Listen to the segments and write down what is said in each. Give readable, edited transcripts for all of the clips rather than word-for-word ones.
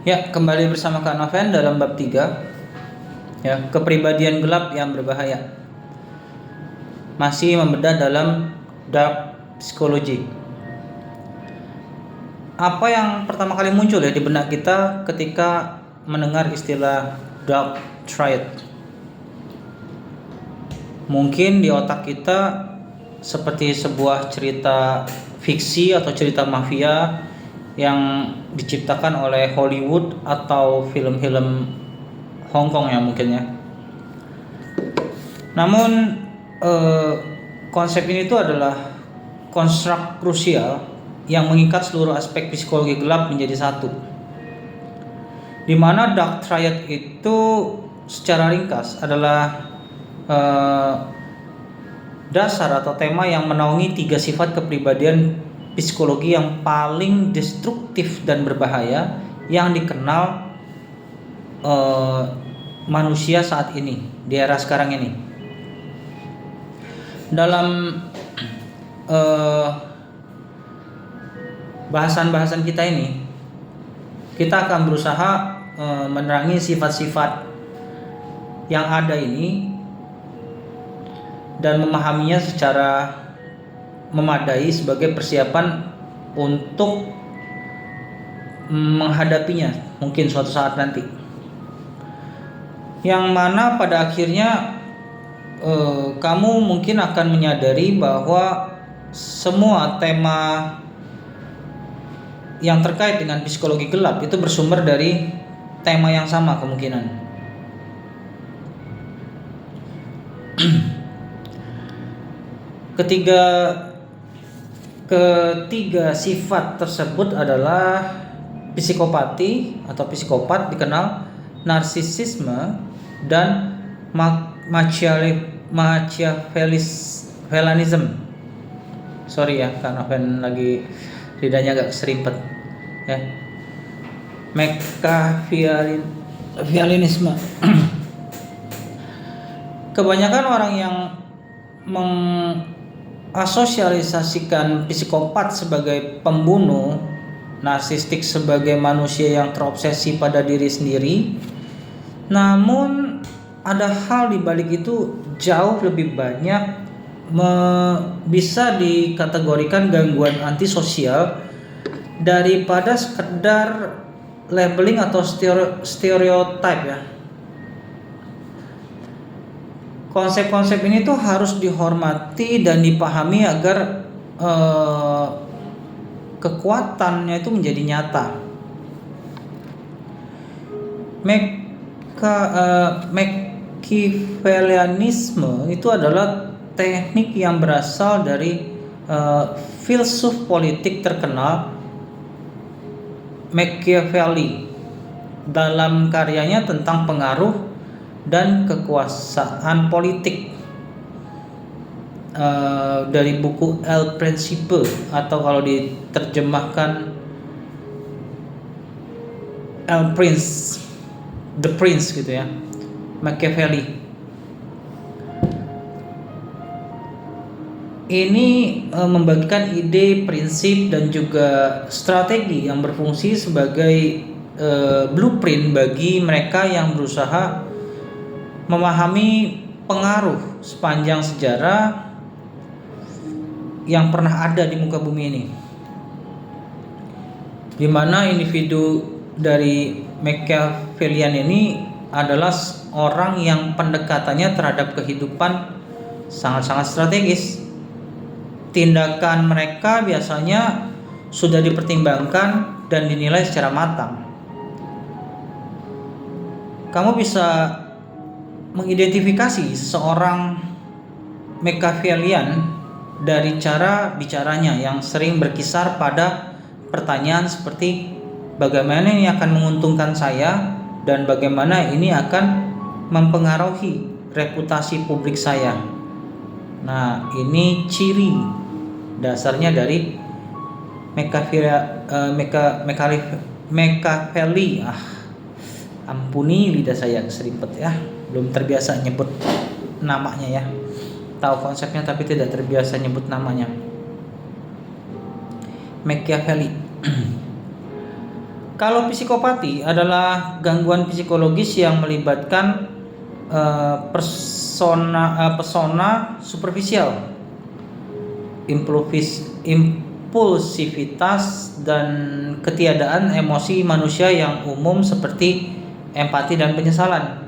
Ya, kembali bersama Kak Noven dalam bab 3. Ya, kepribadian gelap yang berbahaya. Masih membedah dalam dark psychology. Apa yang pertama kali muncul ya di benak kita ketika mendengar istilah dark triad? Mungkin di otak kita seperti sebuah cerita fiksi atau cerita mafia yang diciptakan oleh Hollywood atau film-film Hong Kong ya mungkin ya. Namun konsep ini itu adalah konstruk krusial yang mengikat seluruh aspek psikologi gelap menjadi satu. Di mana dark triad itu secara ringkas adalah dasar atau tema yang menaungi 3 sifat kepribadian psikologi yang paling destruktif dan berbahaya yang dikenal manusia saat ini, di era sekarang ini. Dalam bahasan-bahasan kita ini, kita akan berusaha menerangi sifat-sifat yang ada ini dan memahaminya secara memadai sebagai persiapan untuk menghadapinya mungkin suatu saat nanti, yang mana pada akhirnya kamu mungkin akan menyadari bahwa semua tema yang terkait dengan psikologi gelap itu bersumber dari tema yang sama kemungkinan. Ketiga sifat tersebut adalah psikopati atau psikopat dikenal, narsisisme, dan Machiavellianism. Sorry ya, karena lagi lidahnya agak keserimpet ya. Machiavellianisme. Kebanyakan orang yang mengasosialisasikan psikopat sebagai pembunuh, narsistik sebagai manusia yang terobsesi pada diri sendiri. Namun ada hal di balik itu jauh lebih banyak bisa dikategorikan gangguan antisosial daripada sekedar labeling atau stereotype ya. Konsep-konsep ini tuh harus dihormati dan dipahami agar kekuatannya itu menjadi nyata. Machiavellianisme itu adalah teknik yang berasal dari filsuf politik terkenal Machiavelli dalam karyanya tentang pengaruh dan kekuasaan politik, dari buku El Principe atau kalau diterjemahkan El Prince, The Prince gitu ya, Machiavelli. Ini membagikan ide, prinsip, dan juga strategi yang berfungsi sebagai blueprint bagi mereka yang berusaha memahami pengaruh sepanjang sejarah yang pernah ada di muka bumi ini, di mana individu dari Machiavellian ini adalah orang yang pendekatannya terhadap kehidupan sangat-sangat strategis. Tindakan mereka biasanya sudah dipertimbangkan dan dinilai secara matang. Kamu bisa mengidentifikasi seseorang Machiavellian dari cara bicaranya yang sering berkisar pada pertanyaan seperti bagaimana ini akan menguntungkan saya dan bagaimana ini akan mempengaruhi reputasi publik saya. Nah, ini ciri dasarnya dari Machiavelli. Ampuni lidah saya keserimpet ya, belum terbiasa nyebut namanya ya. Tahu konsepnya tapi tidak terbiasa nyebut namanya. Machiavelli. Kalau psikopati adalah gangguan psikologis yang melibatkan pesona superficial, impulsivitas, dan ketiadaan emosi manusia yang umum seperti empati dan penyesalan.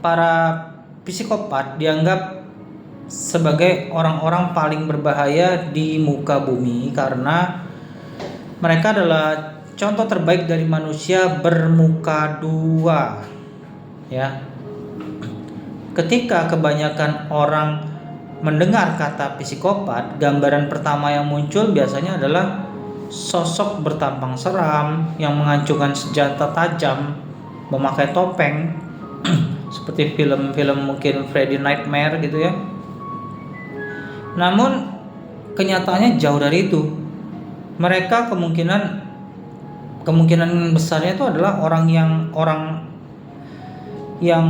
Para psikopat dianggap sebagai orang-orang paling berbahaya di muka bumi karena mereka adalah contoh terbaik dari manusia bermuka dua, ya. Ketika kebanyakan orang mendengar kata psikopat, gambaran pertama yang muncul biasanya adalah sosok bertampang seram yang mengacungkan senjata tajam, memakai topeng seperti film-film mungkin Freddy Nightmare gitu ya. Namun kenyataannya jauh dari itu. Mereka kemungkinan besarnya itu adalah orang yang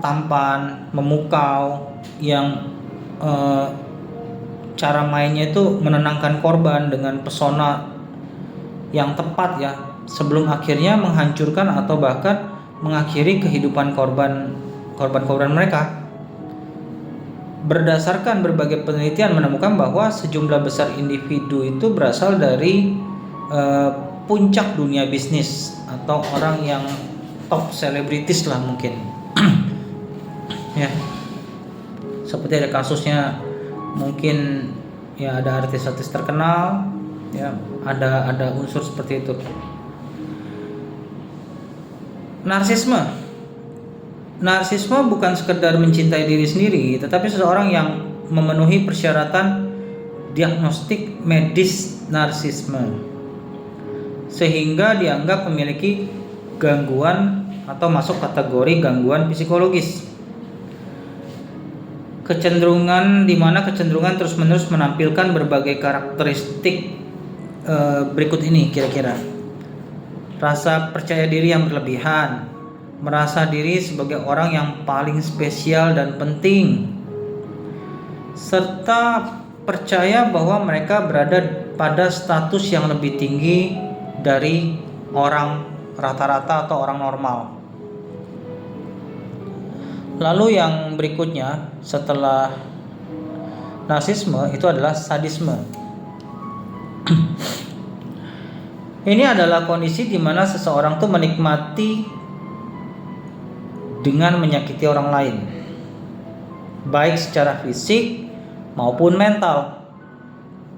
tampan, memukau, yang cara mainnya itu menenangkan korban dengan pesona yang tepat ya, sebelum akhirnya menghancurkan atau bahkan mengakhiri kehidupan korban mereka. Berdasarkan berbagai penelitian menemukan bahwa sejumlah besar individu itu berasal dari puncak dunia bisnis atau orang yang top selebritis lah mungkin. Ya, seperti ada kasusnya mungkin ya, ada artis-artis terkenal ya, ada unsur seperti itu. Narsisme bukan sekedar mencintai diri sendiri, tetapi seseorang yang memenuhi persyaratan diagnostik medis narsisme sehingga dianggap memiliki gangguan atau masuk kategori gangguan psikologis. Kecenderungan terus-menerus menampilkan berbagai karakteristik berikut ini kira-kira. Rasa percaya diri yang berlebihan, merasa diri sebagai orang yang paling spesial dan penting, serta percaya bahwa mereka berada pada status yang lebih tinggi dari orang rata-rata atau orang normal. Lalu yang berikutnya setelah narsisme itu adalah sadisme. Ini adalah kondisi di mana seseorang tuh menikmati dengan menyakiti orang lain, baik secara fisik maupun mental.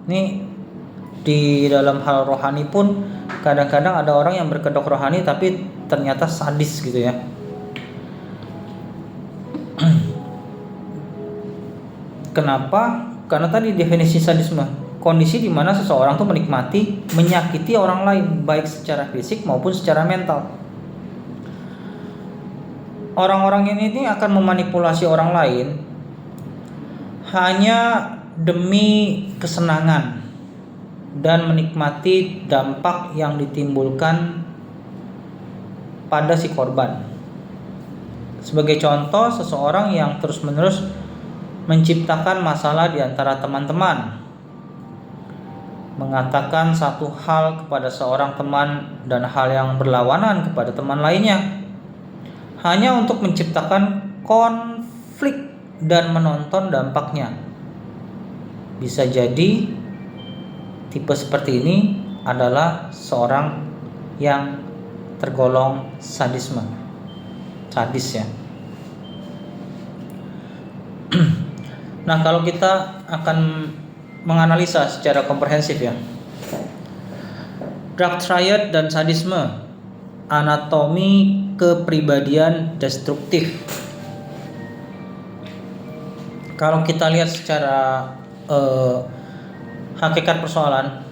Ini di dalam hal rohani pun kadang-kadang ada orang yang berkedok rohani tapi ternyata sadis gitu ya. Kenapa? Karena tadi definisi sadisme, kondisi di mana seseorang tuh menikmati menyakiti orang lain baik secara fisik maupun secara mental. Orang-orang ini akan memanipulasi orang lain hanya demi kesenangan dan menikmati dampak yang ditimbulkan pada si korban. Sebagai contoh, seseorang yang terus-menerus menciptakan masalah di antara teman-teman, mengatakan satu hal kepada seorang teman dan hal yang berlawanan kepada teman lainnya, hanya untuk menciptakan konflik dan menonton dampaknya. Bisa jadi tipe seperti ini adalah seorang yang tergolong sadis ya. Nah, kalau kita akan menganalisa secara komprehensif ya, drug triad dan sadisme, anatomi kepribadian destruktif. Kalau kita lihat secara hakikat persoalan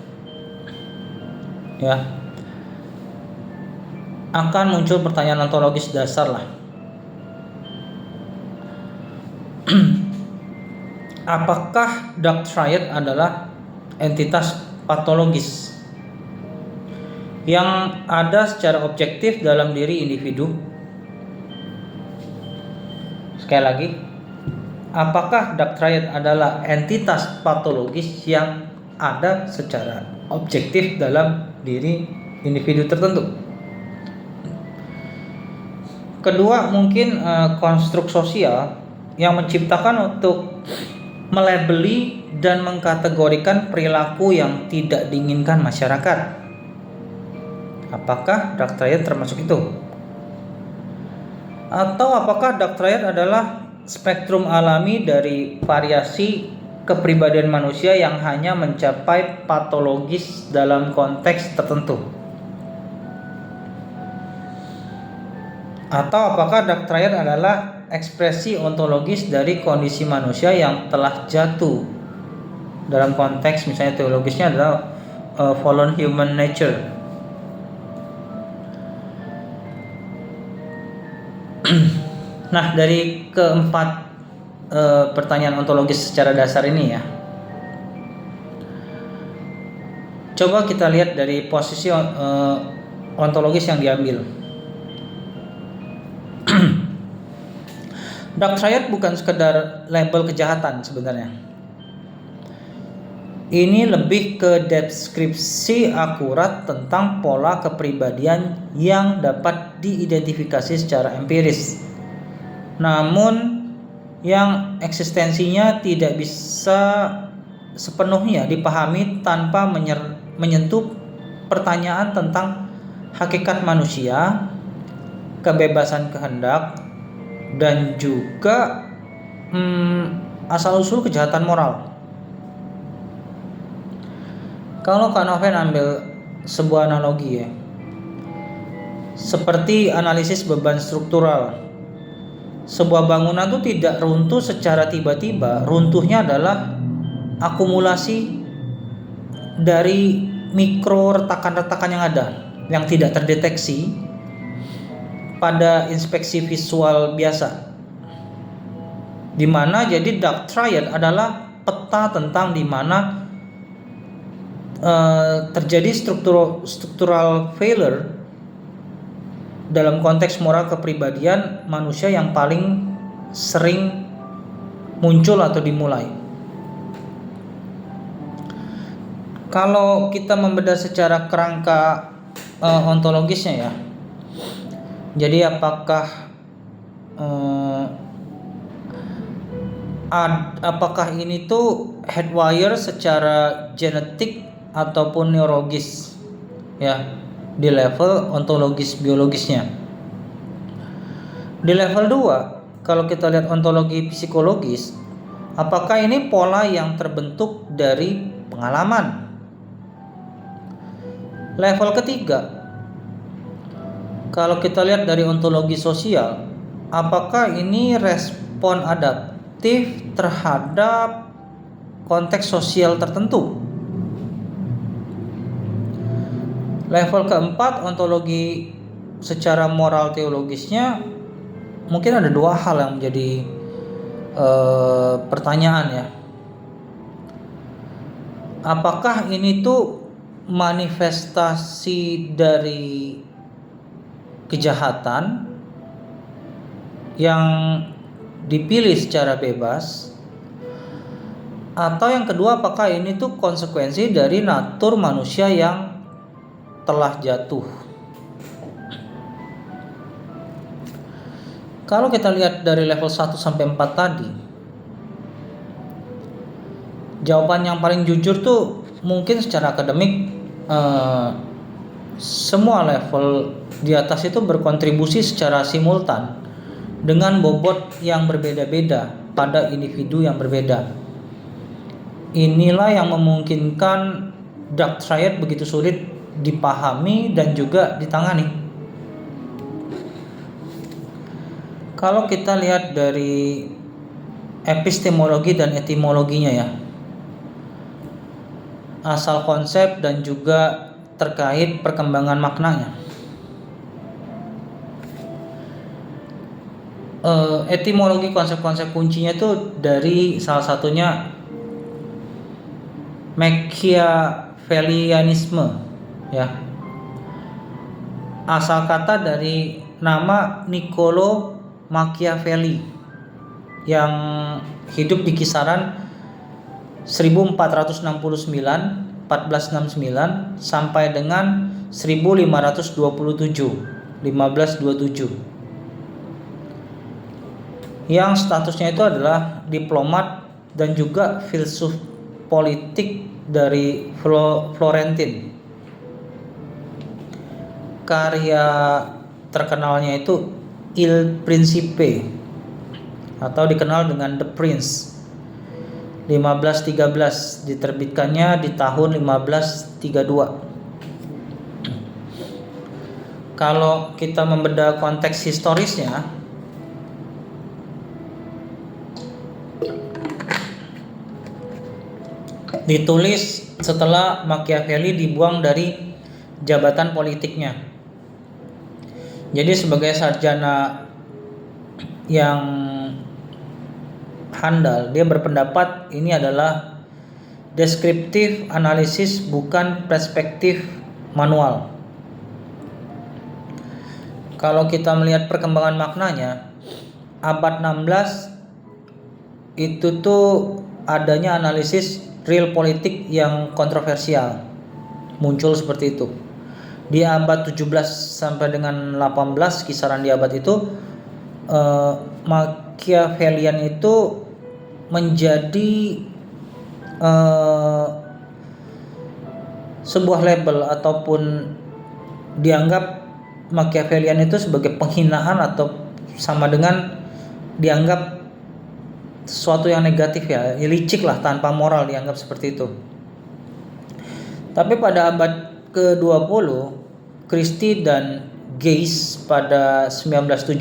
ya, akan muncul pertanyaan ontologis dasar lah. Apakah dark triad adalah entitas patologis yang ada secara objektif dalam diri individu? Sekali lagi, apakah dark triad adalah entitas patologis yang ada secara objektif dalam diri individu tertentu. Kedua, mungkin konstruk sosial yang menciptakan untuk melabeli dan mengkategorikan perilaku yang tidak diinginkan masyarakat. Apakah dark triad termasuk itu? Atau apakah dark triad adalah spektrum alami dari variasi kepribadian manusia yang hanya mencapai patologis dalam konteks tertentu? Atau apakah dark triad adalah ekspresi ontologis dari kondisi manusia yang telah jatuh dalam konteks misalnya teologisnya adalah fallen human nature? Nah, dari keempat pertanyaan ontologis secara dasar ini ya, coba kita lihat dari posisi ontologis yang diambil. Dark triad bukan sekedar label kejahatan sebenarnya. Ini lebih ke deskripsi akurat tentang pola kepribadian yang dapat diidentifikasi secara empiris, namun yang eksistensinya tidak bisa sepenuhnya dipahami tanpa menyentuh pertanyaan tentang hakikat manusia, kebebasan kehendak, dan juga asal-usul kejahatan moral. Kalau Kak Noven ambil sebuah analogi ya, seperti analisis beban struktural. Sebuah bangunan itu tidak runtuh secara tiba-tiba. Runtuhnya adalah akumulasi dari mikro retakan-retakan yang ada yang tidak terdeteksi pada inspeksi visual biasa. Dimana jadi dark triad adalah peta tentang dimana terjadi struktural failure dalam konteks moral kepribadian manusia yang paling sering muncul atau dimulai. Kalau kita membedah secara kerangka ontologisnya ya, jadi apakah ini tuh hardwire secara genetik ataupun neurologis ya, di level ontologis biologisnya. Di level 2, kalau kita lihat ontologi psikologis, apakah ini pola yang terbentuk dari pengalaman? Level ketiga, kalau kita lihat dari ontologi sosial, apakah ini respon adaptif terhadap konteks sosial tertentu? Level keempat, ontologi secara moral teologisnya, mungkin ada dua hal yang menjadi pertanyaan ya. Apakah ini tuh manifestasi dari kejahatan yang dipilih secara bebas, atau yang kedua apakah ini tuh konsekuensi dari natur manusia yang telah jatuh? Kalau kita lihat dari level 1 sampai 4 tadi, jawaban yang paling jujur tuh mungkin secara akademik semua level di atas itu berkontribusi secara simultan dengan bobot yang berbeda-beda pada individu yang berbeda. Inilah yang memungkinkan dark triad begitu sulit dipahami dan juga ditangani. Kalau kita lihat dari epistemologi dan etimologinya ya, asal konsep dan juga terkait perkembangan maknanya. Etimologi konsep-konsep kuncinya itu dari salah satunya Machiavellianisme ya, asal kata dari nama Niccolo Machiavelli yang hidup di kisaran 1469 sampai dengan 1527, yang statusnya itu adalah diplomat dan juga filsuf politik dari Florentin. Karya terkenalnya itu Il Principe atau dikenal dengan The Prince. 1513, diterbitkannya di tahun 1532. Kalau kita membedah konteks historisnya, ditulis setelah Machiavelli dibuang dari jabatan politiknya. Jadi sebagai sarjana yang handal, dia berpendapat ini adalah deskriptif analisis, bukan perspektif manual. Kalau kita melihat perkembangan maknanya, abad 16 itu tuh adanya analisis real politik yang kontroversial, muncul seperti itu. Di abad 17 sampai dengan 18, kisaran di abad itu, Machiavellian itu menjadi sebuah label, ataupun dianggap Machiavellian itu sebagai penghinaan atau sama dengan dianggap sesuatu yang negatif, ya licik lah, tanpa moral, dianggap seperti itu. Tapi pada abad ke-20, Christie dan Geiss pada 1970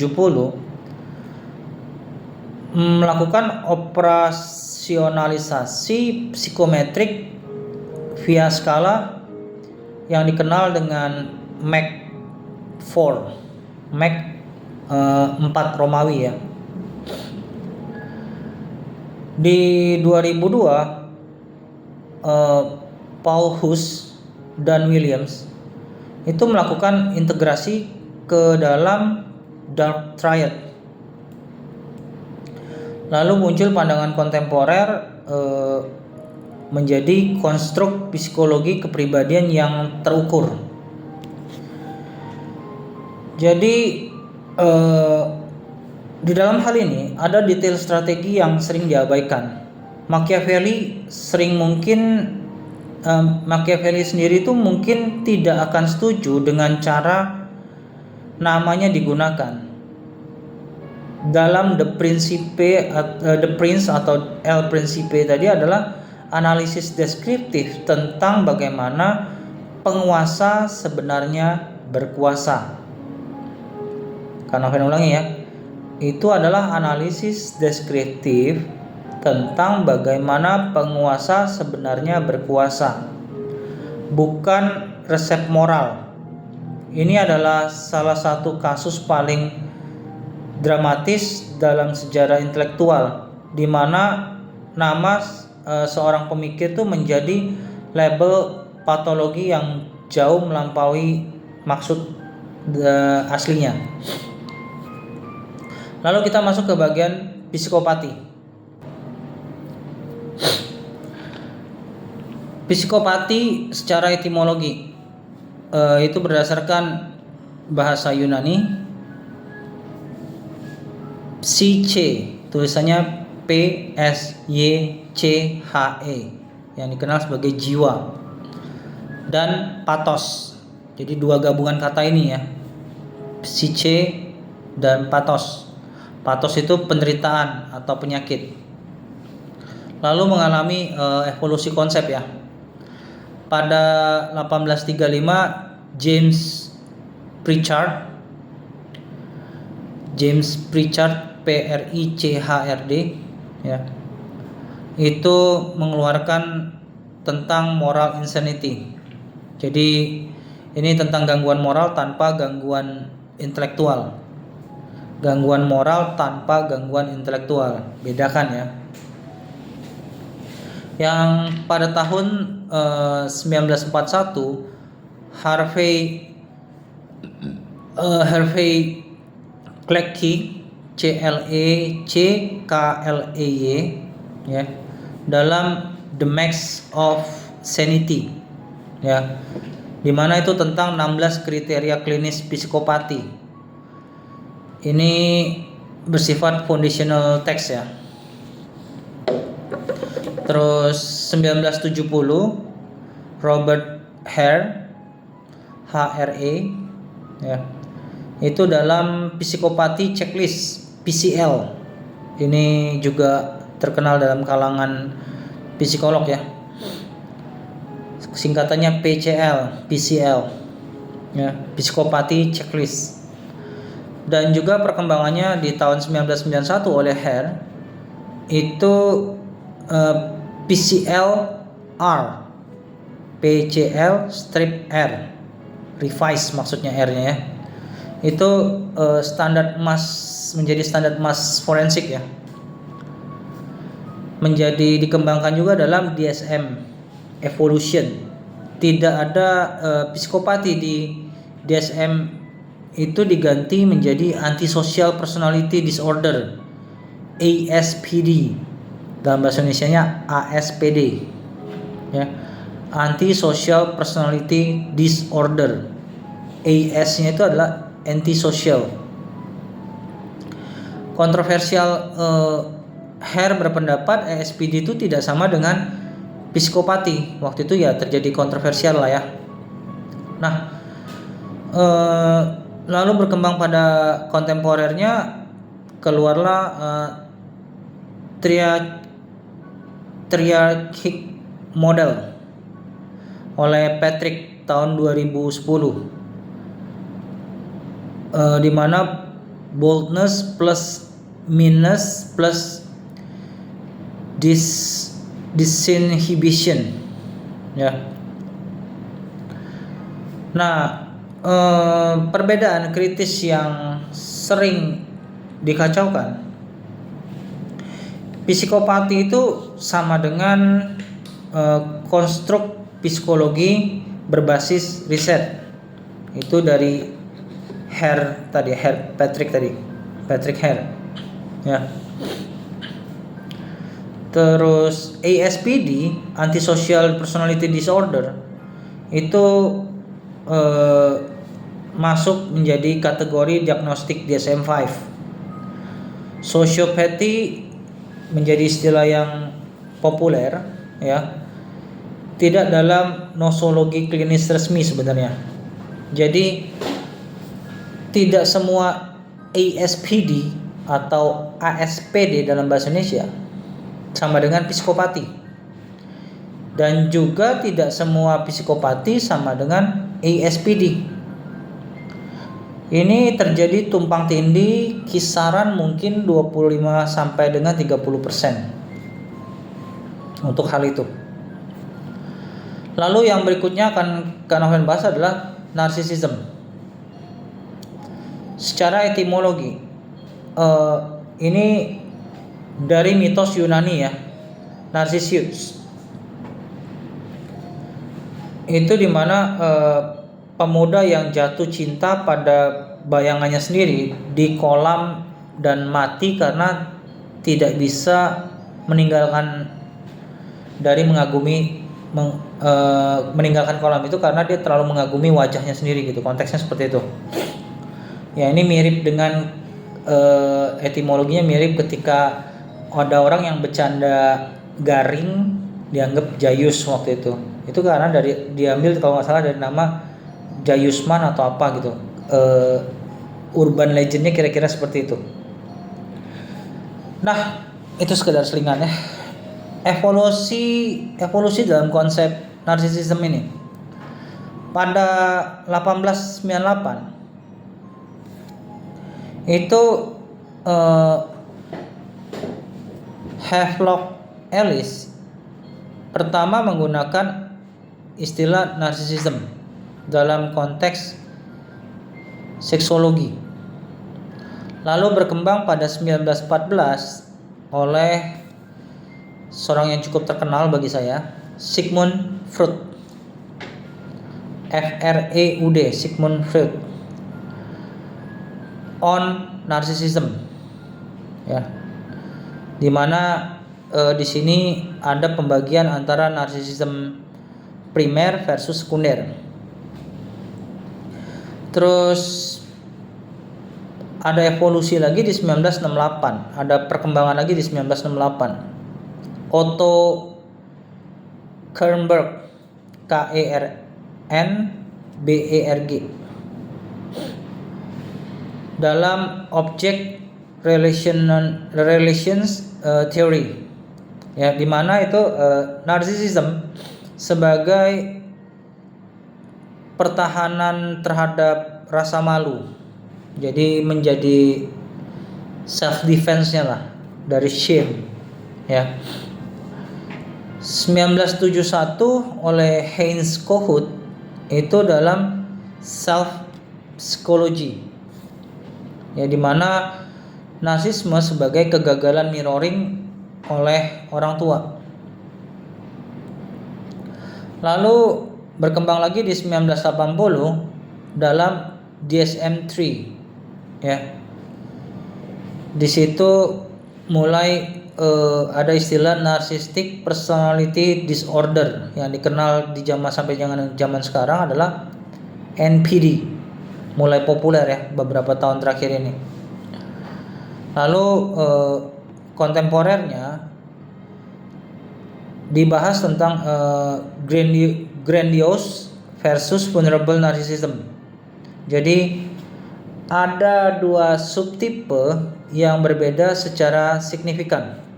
melakukan operasionalisasi psikometrik via skala yang dikenal dengan Mach 4 Romawi ya. Di 2002, Paul Huss dan Williams itu melakukan integrasi ke dalam Dark Triad. Lalu muncul pandangan kontemporer menjadi konstruk psikologi kepribadian yang terukur. Jadi di dalam hal ini ada detail strategi yang sering diabaikan. Machiavelli sendiri itu mungkin tidak akan setuju dengan cara namanya digunakan. Dalam The Prince atau El Principe tadi adalah analisis deskriptif tentang bagaimana penguasa sebenarnya berkuasa. Karena saya ulangi ya, itu adalah analisis deskriptif tentang bagaimana penguasa sebenarnya berkuasa, bukan resep moral. Ini adalah salah satu kasus paling dramatis dalam sejarah intelektual, di mana nama seorang pemikir itu menjadi label patologi yang jauh melampaui maksud aslinya. Lalu kita masuk ke bagian psikopati. Psikopati secara etimologi itu berdasarkan bahasa Yunani, psyche, tulisannya PSYCHE, yang dikenal sebagai jiwa, dan pathos. Jadi dua gabungan kata ini ya, psyche dan pathos. Pathos itu penderitaan atau penyakit. Lalu mengalami evolusi konsep ya. Pada 1835 James Pritchard PRICHRD ya, itu mengeluarkan tentang moral insanity. Jadi ini tentang gangguan moral tanpa gangguan intelektual. Gangguan moral tanpa gangguan intelektual, bedakan ya. Yang pada tahun 1941 Harvey Cleckie CLECKLEY ya, dalam The Mask of Sanity ya, di mana itu tentang 16 kriteria klinis psikopati. Ini bersifat foundational text ya. Terus 1970 Robert Hare, HRE ya. Itu dalam Psikopati Checklist, PCL. Ini juga terkenal dalam kalangan psikolog ya. Singkatannya PCL ya, Psikopati Checklist. Dan juga perkembangannya di tahun 1991 oleh Hare itu PCL strip R revise maksudnya R-nya ya. Itu menjadi standar emas forensik ya. Menjadi dikembangkan juga dalam DSM Evolution. Tidak ada psikopati di DSM, itu diganti menjadi Antisocial Personality Disorder, ASPD. Dalam bahasa Indonesianya ASPD ya. Antisocial Personality Disorder. AS-nya itu adalah antisocial. Kontroversial, Hare berpendapat ASPD itu tidak sama dengan psikopati. Waktu itu ya terjadi kontroversial lah ya. Nah, lalu berkembang pada kontemporernya keluarlah triarchic model oleh Patrick tahun 2010, di mana boldness plus meanness plus disinhibition ya. Nah, perbedaan kritis yang sering dikacaukan, psikopati itu sama dengan konstruk psikologi berbasis riset. Itu dari Patrick Hare ya. Terus ASPD, Antisocial Personality Disorder, itu masuk menjadi kategori diagnostik DSM-5. Sociopathy menjadi istilah yang populer ya. Tidak dalam nosologi klinis resmi sebenarnya. Jadi tidak semua ASPD atau ASPD dalam bahasa Indonesia sama dengan psikopati. Dan juga tidak semua psikopati sama dengan ASPD. Ini terjadi tumpang tindih kisaran mungkin 25 sampai dengan 30% untuk hal itu. Lalu yang berikutnya akan bahas adalah narsisism. Secara etimologi, ini dari mitos Yunani ya, Narcissus. Itu dimana pemuda yang jatuh cinta pada bayangannya sendiri di kolam dan mati karena tidak bisa meninggalkan meninggalkan kolam itu karena dia terlalu mengagumi wajahnya sendiri gitu. Konteksnya seperti itu. Ya, ini mirip dengan etimologinya mirip ketika ada orang yang bercanda garing dianggap jayus waktu itu. Itu karena diambil kalau nggak salah dari nama Jayusman atau apa gitu. Urban legendnya kira-kira seperti itu. Nah, itu sekedar selingan ya. Evolusi dalam konsep narsisism ini. Pada 1898 itu Havelock Ellis pertama menggunakan istilah narsisism dalam konteks seksologi. Lalu berkembang pada 1914 oleh seorang yang cukup terkenal bagi saya, Sigmund Freud. FREUD, Sigmund Freud. On narcissism. Ya. Di mana di sini ada pembagian antara narsisisme primer versus sekunder. Terus ada evolusi lagi di 1968, ada perkembangan lagi di 1968. Otto Kernberg, KERNBERG, dalam Object Relations Theory, ya, di mana itu narcissism sebagai pertahanan terhadap rasa malu. Jadi menjadi self defense-nya lah dari shame, ya. 1971 oleh Heinz Kohut itu dalam self psychology, ya, di mana narsisme sebagai kegagalan mirroring oleh orang tua. Lalu berkembang lagi di 1980 dalam DSM-3, ya. Di situ mulai ada istilah narcissistic personality disorder yang dikenal di sampai zaman sekarang adalah NPD. Mulai populer, ya, beberapa tahun terakhir ini. Lalu kontemporernya dibahas tentang grandiose versus vulnerable narcissism. Jadi ada dua subtipe yang berbeda secara signifikan.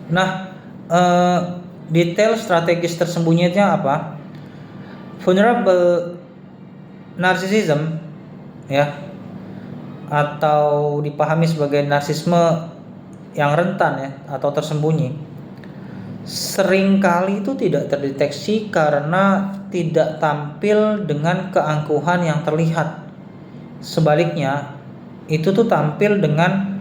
Nah, detail strategis tersembunyinya apa? Vulnerable narcissism, ya, atau dipahami sebagai narsisme yang rentan, ya, atau tersembunyi, seringkali itu tidak terdeteksi karena tidak tampil dengan keangkuhan yang terlihat. Sebaliknya, itu tuh tampil dengan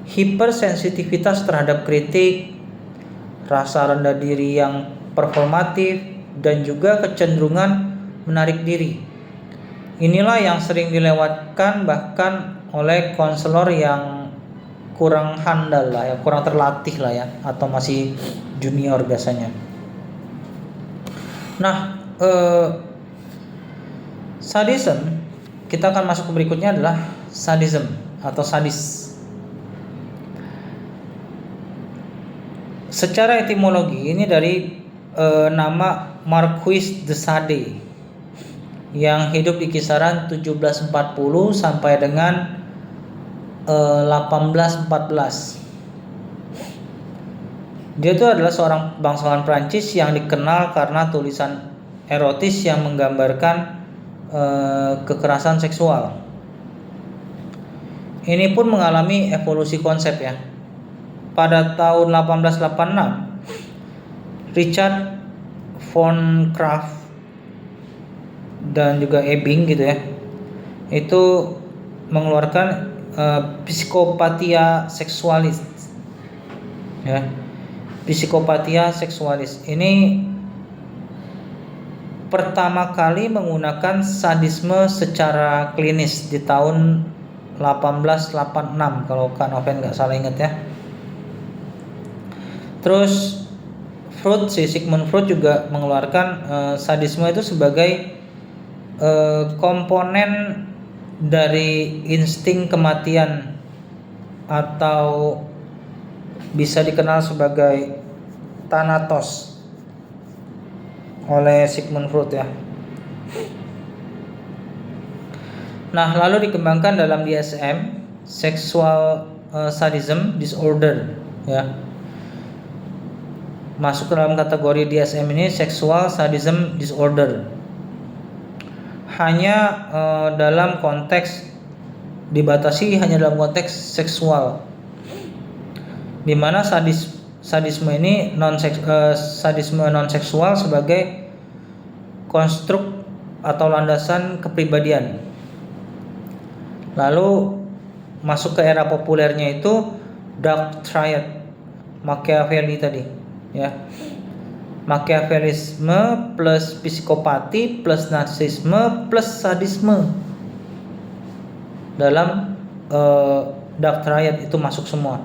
hipersensitivitas terhadap kritik, rasa rendah diri yang performatif, dan juga kecenderungan menarik diri. Inilah yang sering dilewatkan bahkan oleh konselor yang kurang handal lah, ya, kurang terlatih lah, ya, atau masih junior biasanya. Nah, sadism, kita akan masuk ke berikutnya adalah sadism atau sadis. Secara etimologi ini dari nama Marquis de Sade yang hidup di kisaran 1740 sampai dengan 1814. Dia itu adalah seorang bangsawan Prancis yang dikenal karena tulisan erotis yang menggambarkan kekerasan seksual. Ini pun mengalami evolusi konsep, ya. Pada tahun 1886, Richard von Krapf dan juga Ebing, gitu, ya, itu mengeluarkan Psychopathia Sexualis, ya. Psychopathia Sexualis ini pertama kali menggunakan sadisme secara klinis di tahun 1886 kalau Kak Noven nggak salah ingat, ya. Terus Sigmund Freud juga mengeluarkan sadisme itu sebagai komponen dari insting kematian atau bisa dikenal sebagai Thanatos oleh Sigmund Freud, ya. Nah, lalu dikembangkan dalam DSM, sexual sadism disorder, ya. Masuk ke dalam kategori DSM ini sexual sadism disorder. Hanya dalam konteks dibatasi hanya dalam konteks seksual, di mana sadisme ini sadisme non seksual sebagai konstruk atau landasan kepribadian. Lalu masuk ke era populernya itu Dark Triad Machiavelli tadi, ya. Machiavellisme plus psikopati plus narsisme plus sadisme dalam Dark Triad itu masuk semua.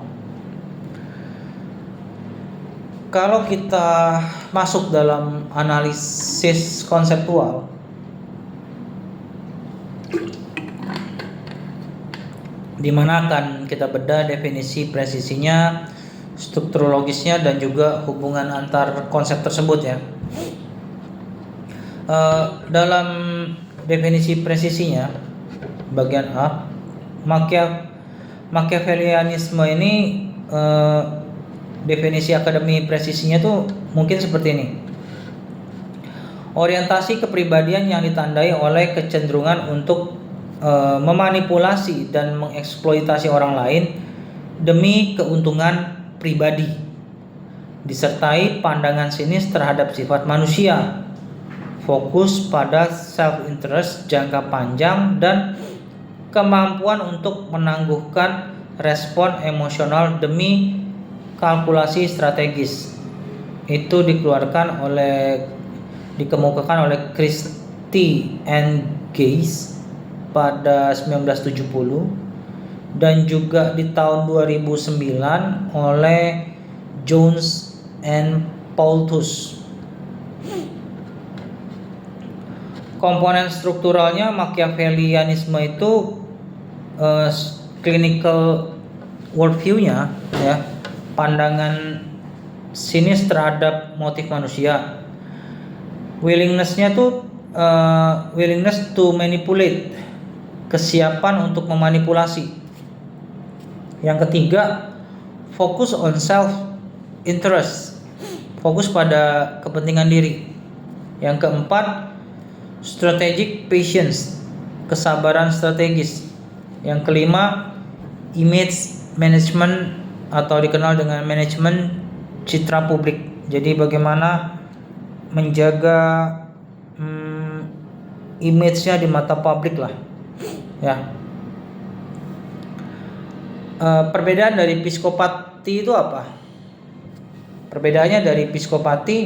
Kalau kita masuk dalam analisis konseptual, di mana akan kita bedah definisi presisinya, strukturologisnya, dan juga hubungan antar konsep tersebut ya. Dalam definisi presisinya bagian A, Machiavellianisme ini definisi akademi presisinya tuh mungkin seperti ini. Orientasi kepribadian yang ditandai oleh kecenderungan untuk memanipulasi dan mengeksploitasi orang lain demi keuntungan pribadi, disertai pandangan sinis terhadap sifat manusia, fokus pada self-interest jangka panjang, dan kemampuan untuk menangguhkan respon emosional demi kalkulasi strategis. Itu dikemukakan oleh Christie and Gase pada 1970 dan juga di tahun 2009 oleh Jones and Paultus. Komponen strukturalnya Machiavellianisme itu clinical worldview-nya ya, pandangan sinis terhadap motif manusia. Willingness-nya tuh willingness to manipulate, kesiapan untuk memanipulasi. Yang ketiga, fokus on self interest, fokus pada kepentingan diri. Yang keempat, strategic patience, kesabaran strategis. Yang kelima, image management atau dikenal dengan manajemen citra publik. Jadi bagaimana menjaga image-nya di mata publik lah ya. Perbedaan dari psikopati itu apa? Perbedaannya dari psikopati,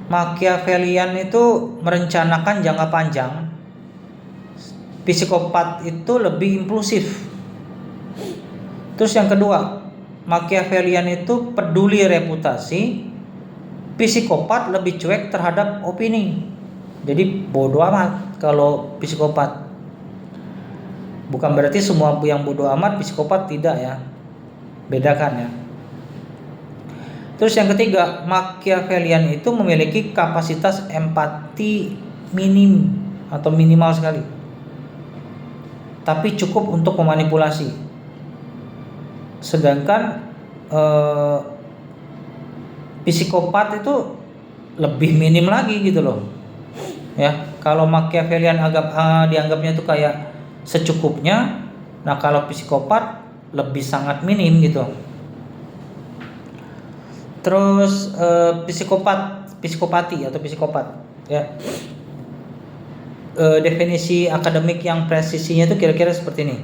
Machiavellian itu merencanakan jangka panjang, psikopat itu lebih impulsif. Terus yang kedua, Machiavellian itu peduli reputasi, psikopat lebih cuek terhadap opini. Jadi bodoh amat kalau psikopat. Bukan berarti semua yang bodoh amat psikopat, tidak ya. Bedakan ya. Terus yang ketiga, Machiavellian itu memiliki kapasitas empati minim atau minimal sekali, tapi cukup untuk memanipulasi. Sedangkan psikopat itu lebih minim lagi gitu loh. Ya, kalau Machiavellian dianggapnya itu kayak secukupnya, nah kalau psikopat lebih sangat minim gitu. Terus psikopati atau psikopat ya. Definisi akademik yang presisinya itu kira-kira seperti ini.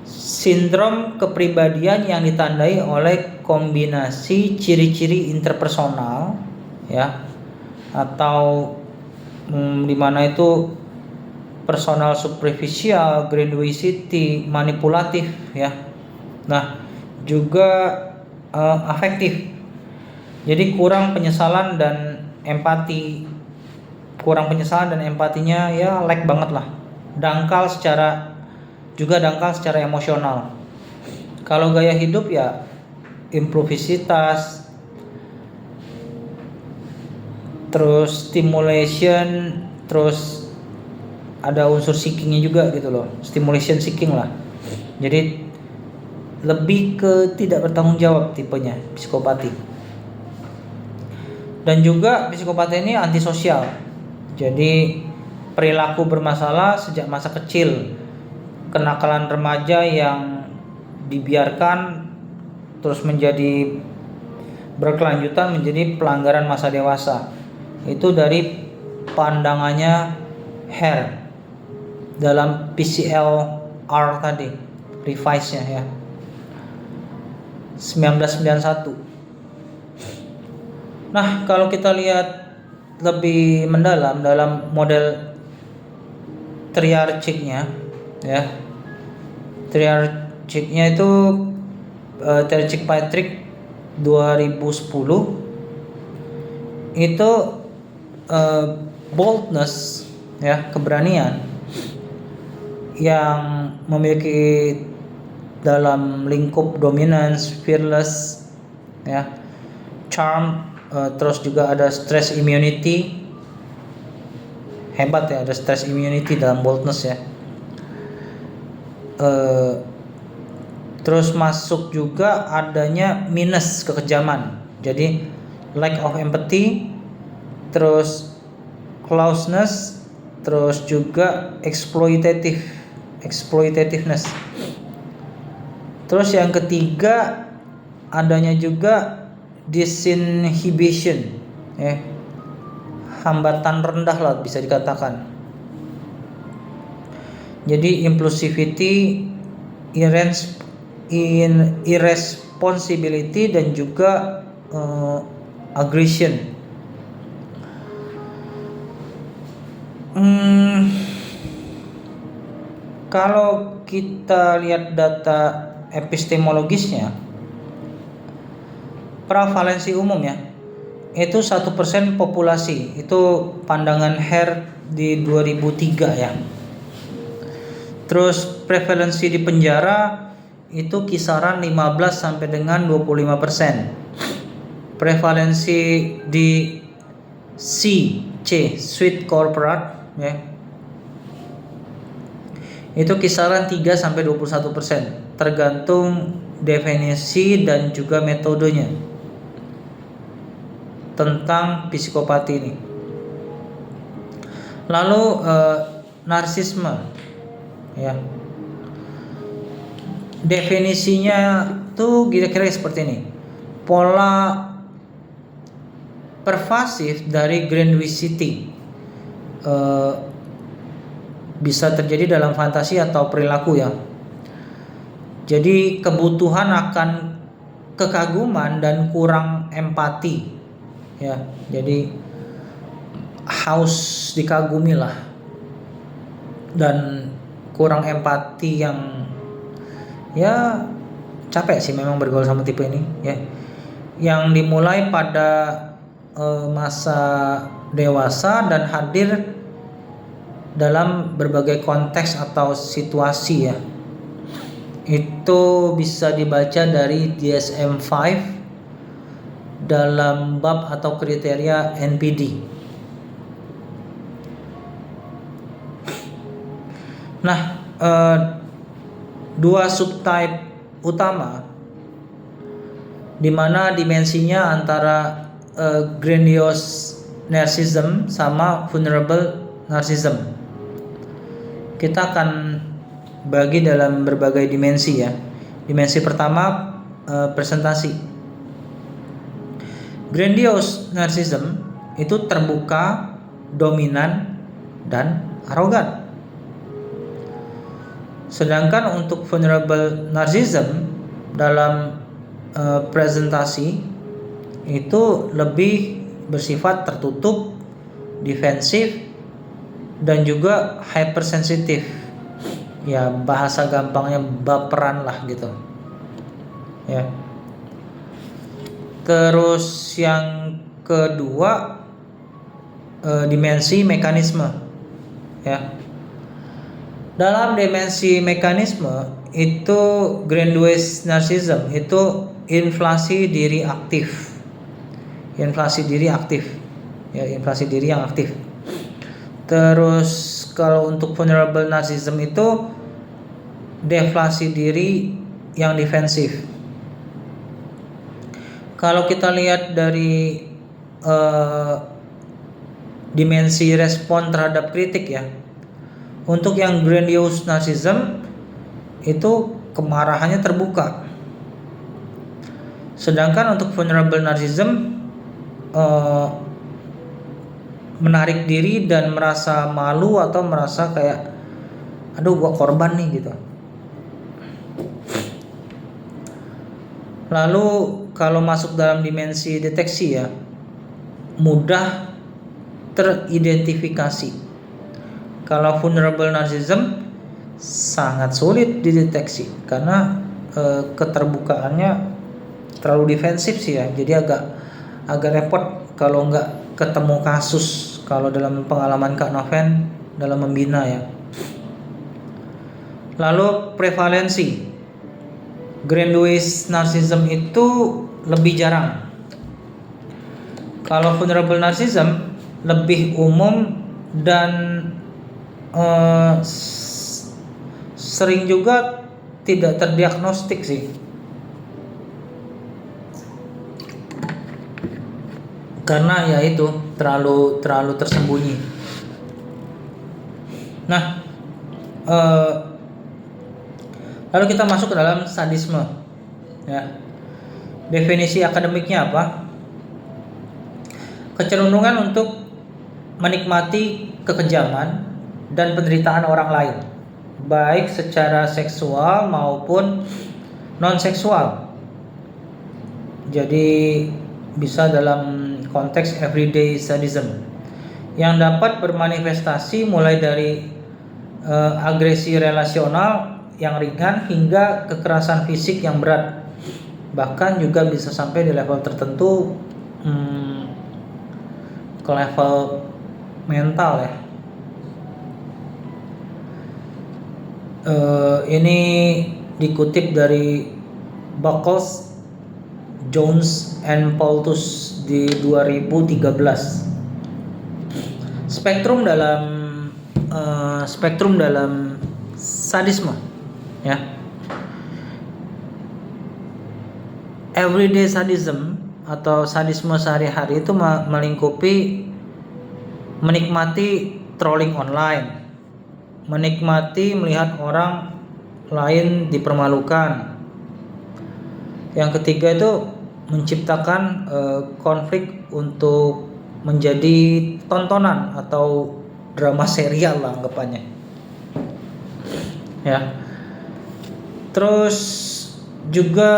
Sindrom kepribadian yang ditandai oleh kombinasi ciri-ciri interpersonal ya, atau di mana itu personal superficial, grandiosity, manipulatif ya. Nah, juga afektif. Jadi kurang penyesalan dan empati. Kurang penyesalan dan empatinya ya lack banget lah. Dangkal secara emosional. Kalau gaya hidup ya impulsivitas, terus stimulation, terus ada unsur seekingnya juga gitu loh, stimulation seeking lah. Jadi lebih ke tidak bertanggung jawab tipenya psikopati. Dan juga psikopati ini antisosial. Jadi perilaku bermasalah sejak masa kecil, kenakalan remaja yang dibiarkan terus menjadi berkelanjutan menjadi pelanggaran masa dewasa. Itu dari pandangannya Hare dalam PCLR tadi, revise-nya ya, 1991. Nah, kalau kita lihat lebih mendalam dalam model triarchiknya ya. Triarchiknya itu Triarchik Patrick 2010 itu boldness ya, keberanian, yang memiliki dalam lingkup dominance, fearless, ya, charm, terus juga ada stress immunity. Hebat ya, ada stress immunity dalam boldness ya. Terus masuk juga adanya minus, kekejaman. Jadi lack of empathy, terus closeness, terus juga exploitativeness. Terus yang ketiga adanya juga disinhibition, hambatan rendah lah bisa dikatakan. Jadi impulsivity, irresponsibility, dan juga aggression. Kalau kita lihat data epistemologisnya, prevalensi umum ya, itu 1% populasi. Itu pandangan Hare di 2003 ya. Terus prevalensi di penjara itu kisaran 15 sampai dengan 25%. Prevalensi di sweet corporate ya, itu kisaran 3 sampai 21%, tergantung definisi dan juga metodenya tentang psikopati ini. Lalu narsisme ya, definisinya tuh kira-kira seperti ini: pola pervasif dari grandiosity, bisa terjadi dalam fantasi atau perilaku ya. Jadi kebutuhan akan kekaguman dan kurang empati ya. Jadi haus dikagumi lah, dan kurang empati yang ya capek sih memang bergaul sama tipe ini ya, yang dimulai pada masa dewasa dan hadir dalam berbagai konteks atau situasi ya. Itu bisa dibaca dari DSM-5 dalam bab atau kriteria NPD. Nah, dua subtype utama di mana dimensinya antara grandiose narcissism sama vulnerable narcissism. Kita akan bagi dalam berbagai dimensi ya. Dimensi pertama, presentasi. Grandiose narcissism itu terbuka, dominan, dan arogan. Sedangkan untuk vulnerable narcissism dalam presentasi itu lebih bersifat tertutup, defensif, dan juga hypersensitif. Ya, bahasa gampangnya baperan lah gitu. Ya. Terus yang kedua, dimensi mekanisme. Ya. Dalam dimensi mekanisme itu grandiose narcissism itu inflasi diri aktif. Inflasi diri aktif. Ya, inflasi diri yang aktif. Terus kalau untuk vulnerable narcissism itu deflasi diri yang defensif. Kalau kita lihat dari dimensi respon terhadap kritik ya, untuk yang grandiose narcissism itu kemarahannya terbuka. Sedangkan untuk vulnerable narcissism menarik diri dan merasa malu atau merasa kayak aduh gua korban nih gitu. Lalu kalau masuk dalam dimensi deteksi ya, mudah teridentifikasi. Kalau vulnerable narcissism sangat sulit dideteksi karena keterbukaannya terlalu defensif sih ya. Jadi agak repot kalau nggak ketemu kasus, kalau dalam pengalaman Kak Noven dalam membina ya. Lalu prevalensi grandiose narcissism itu lebih jarang. Kalau vulnerable narcissism lebih umum dan sering juga tidak terdiagnostik sih, karena ya itu terlalu tersembunyi. Nah, lalu kita masuk ke dalam sadisme. Ya, definisi akademiknya apa? Kecenderungan untuk menikmati kekejaman dan penderitaan orang lain, baik secara seksual maupun non-seksual. Jadi bisa dalam konteks everyday sadism yang dapat bermanifestasi mulai dari agresi relasional yang ringan hingga kekerasan fisik yang berat, bahkan juga bisa sampai di level tertentu ke level mental ya. Ini dikutip dari Buckles, Jones and Paulus di 2013. Spektrum dalam sadisme ya. Everyday sadism atau sadisme sehari-hari itu melingkupi menikmati trolling online, menikmati melihat orang lain dipermalukan. Yang ketiga itu menciptakan konflik untuk menjadi tontonan atau drama serial lah anggapannya. Ya. Terus juga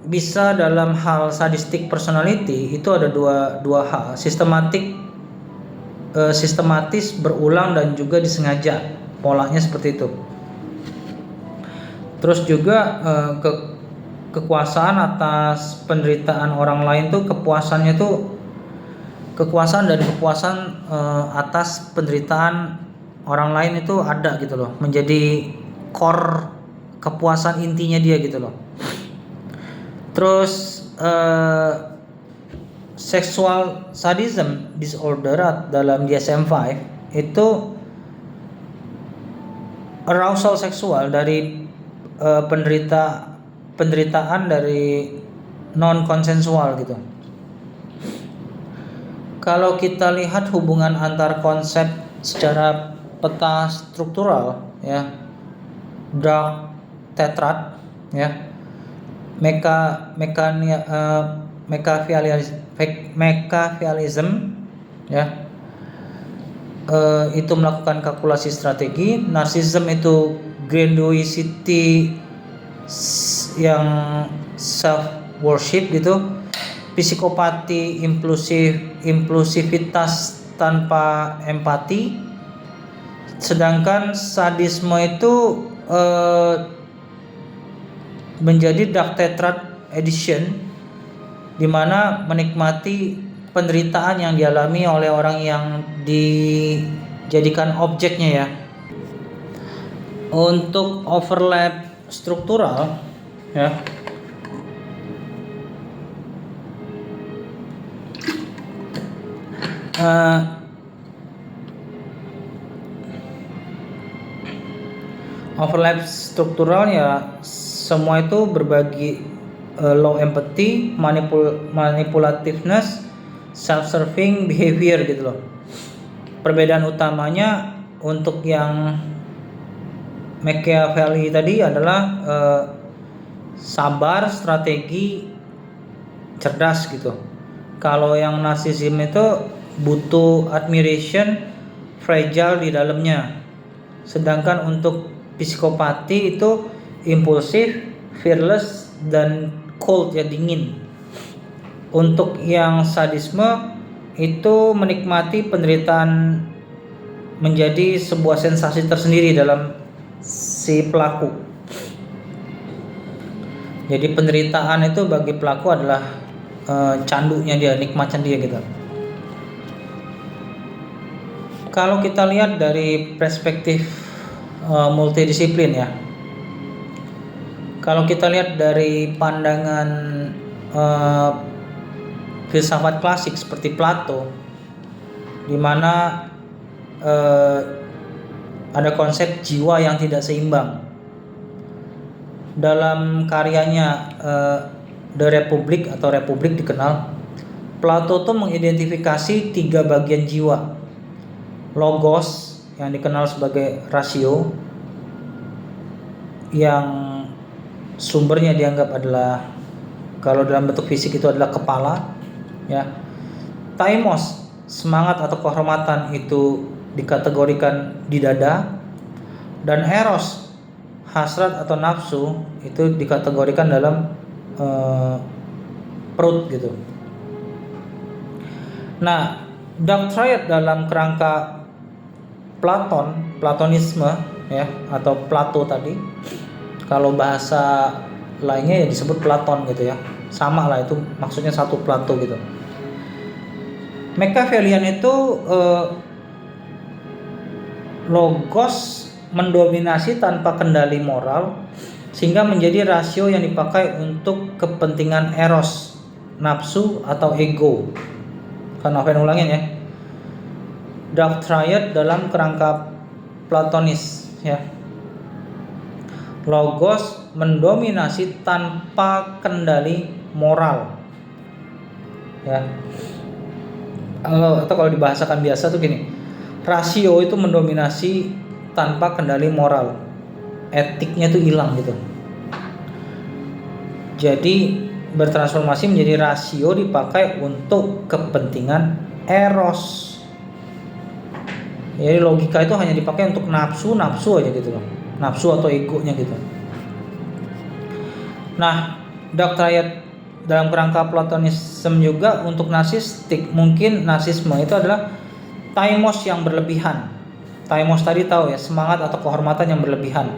bisa dalam hal sadistic personality itu ada dua hal, sistematis, berulang, dan juga disengaja. Polanya seperti itu. Terus juga kekuasaan atas penderitaan orang lain tuh kepuasan dan kepuasan atas penderitaan orang lain itu ada gitu loh, menjadi core kepuasan intinya dia gitu loh. Terus sexual sadism disorder dalam DSM-5 itu arousal seksual dari penderitaan dari non konsensual gitu. Kalau kita lihat hubungan antar konsep secara peta struktural ya, dark tetrad ya, Machiavellism ya, itu melakukan kalkulasi strategi. Narcissism itu grandiosity yang self worship gitu. Psikopati impulsivitas tanpa empati. Sedangkan sadisme itu menjadi dark tetrad edition, di mana menikmati penderitaan yang dialami oleh orang yang dijadikan objeknya ya. Untuk overlap struktural ya, overlap struktural ya, semua itu berbagi low empathy, manipulativeness, self-serving behavior gitu loh. Perbedaan utamanya untuk yang Machiavelli tadi adalah sabar, strategi, cerdas gitu. Kalau yang narcissism itu butuh admiration, fragile di dalamnya. Sedangkan untuk psikopati itu impulsif, fearless, dan cold ya, dingin. Untuk yang sadisme itu menikmati penderitaan menjadi sebuah sensasi tersendiri dalam si pelaku. Jadi penderitaan itu bagi pelaku adalah candunya dia, nikmatnya dia gitu. Kalau kita lihat dari perspektif multidisiplin ya. Kalau kita lihat dari pandangan filsafat klasik seperti Plato, di mana ada konsep jiwa yang tidak seimbang. Dalam karyanya The Republic atau Republik dikenal, Plato tuh mengidentifikasi 3 bagian jiwa. Logos yang dikenal sebagai rasio, yang sumbernya dianggap adalah, kalau dalam bentuk fisik itu adalah kepala ya. Taimos, semangat atau kehormatan, itu dikategorikan di dada. Dan eros, hasrat atau nafsu, itu dikategorikan dalam perut gitu. Nah, dark triad dalam kerangka Platonisme ya, atau Plato tadi, kalau bahasa lainnya ya disebut Platon gitu ya, sama lah, itu maksudnya satu Plato gitu. Machiavellian itu logos mendominasi tanpa kendali moral, sehingga menjadi rasio yang dipakai untuk kepentingan eros, nafsu atau ego. Kan Noven ulangin ya. Dark triad dalam kerangka Platonis ya. Logos mendominasi tanpa kendali moral ya. Atau kalau dibahasakan biasa tuh gini, rasio itu mendominasi tanpa kendali moral, etiknya tuh hilang gitu. Jadi bertransformasi menjadi rasio dipakai untuk kepentingan eros. Jadi logika itu hanya dipakai untuk nafsu aja gitu loh, nafsu atau egonya gitu. Nah, dark triad dalam kerangka Platonisme juga untuk narsistik, mungkin narsisme itu adalah taimos yang berlebihan. Taimos tadi tahu ya, semangat atau kehormatan yang berlebihan,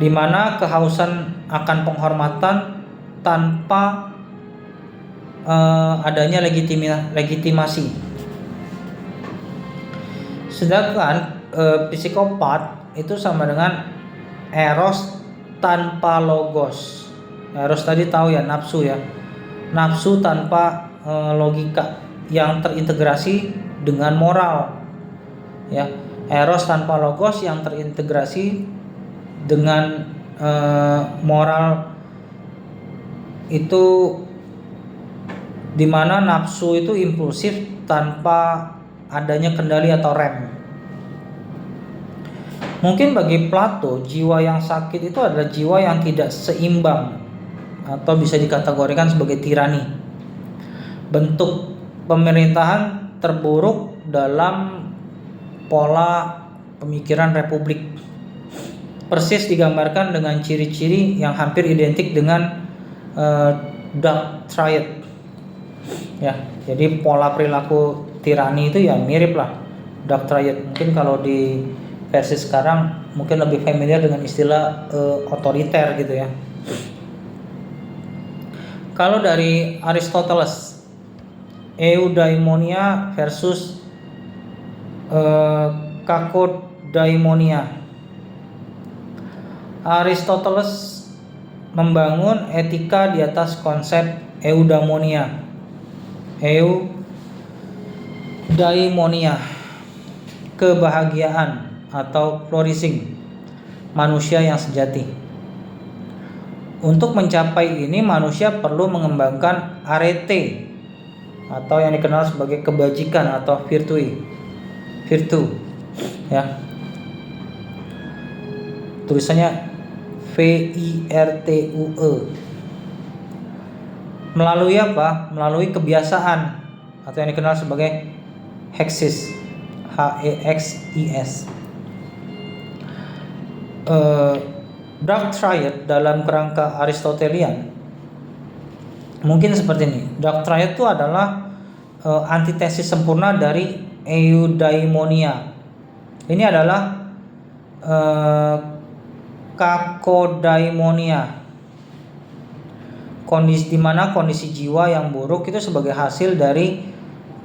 di mana kehausan akan penghormatan tanpa adanya legitimasi. Sedangkan psikopat itu sama dengan eros tanpa logos. Eros tadi tahu ya, nafsu ya, nafsu tanpa logika yang terintegrasi dengan moral ya. Eros tanpa logos yang terintegrasi dengan moral, itu dimana nafsu itu impulsif tanpa adanya kendali atau rem. Mungkin bagi Plato, jiwa yang sakit itu adalah jiwa yang tidak seimbang, atau bisa dikategorikan sebagai tirani, bentuk pemerintahan terburuk dalam pola pemikiran republik. Persis digambarkan dengan ciri-ciri yang hampir identik dengan dark triad ya. Jadi pola perilaku tirani itu ya mirip lah dark triad. Mungkin kalau di versi sekarang mungkin lebih familiar dengan istilah otoriter gitu ya. Kalau dari Aristoteles, eudaimonia versus kakodaimonia. Aristoteles membangun etika di atas konsep eudaimonia. Eudaimonia, kebahagiaan atau flourishing manusia yang sejati. Untuk mencapai ini manusia perlu mengembangkan arete atau yang dikenal sebagai kebajikan atau virtu ya. Tulisannya virtue. Melalui apa? Melalui kebiasaan atau yang dikenal sebagai hexis, HEXIS. Dark triad dalam kerangka Aristotelian mungkin seperti ini. Dark triad itu adalah antitesis sempurna dari eudaimonia. Ini adalah kakodaimonia, kondisi di mana kondisi jiwa yang buruk itu sebagai hasil dari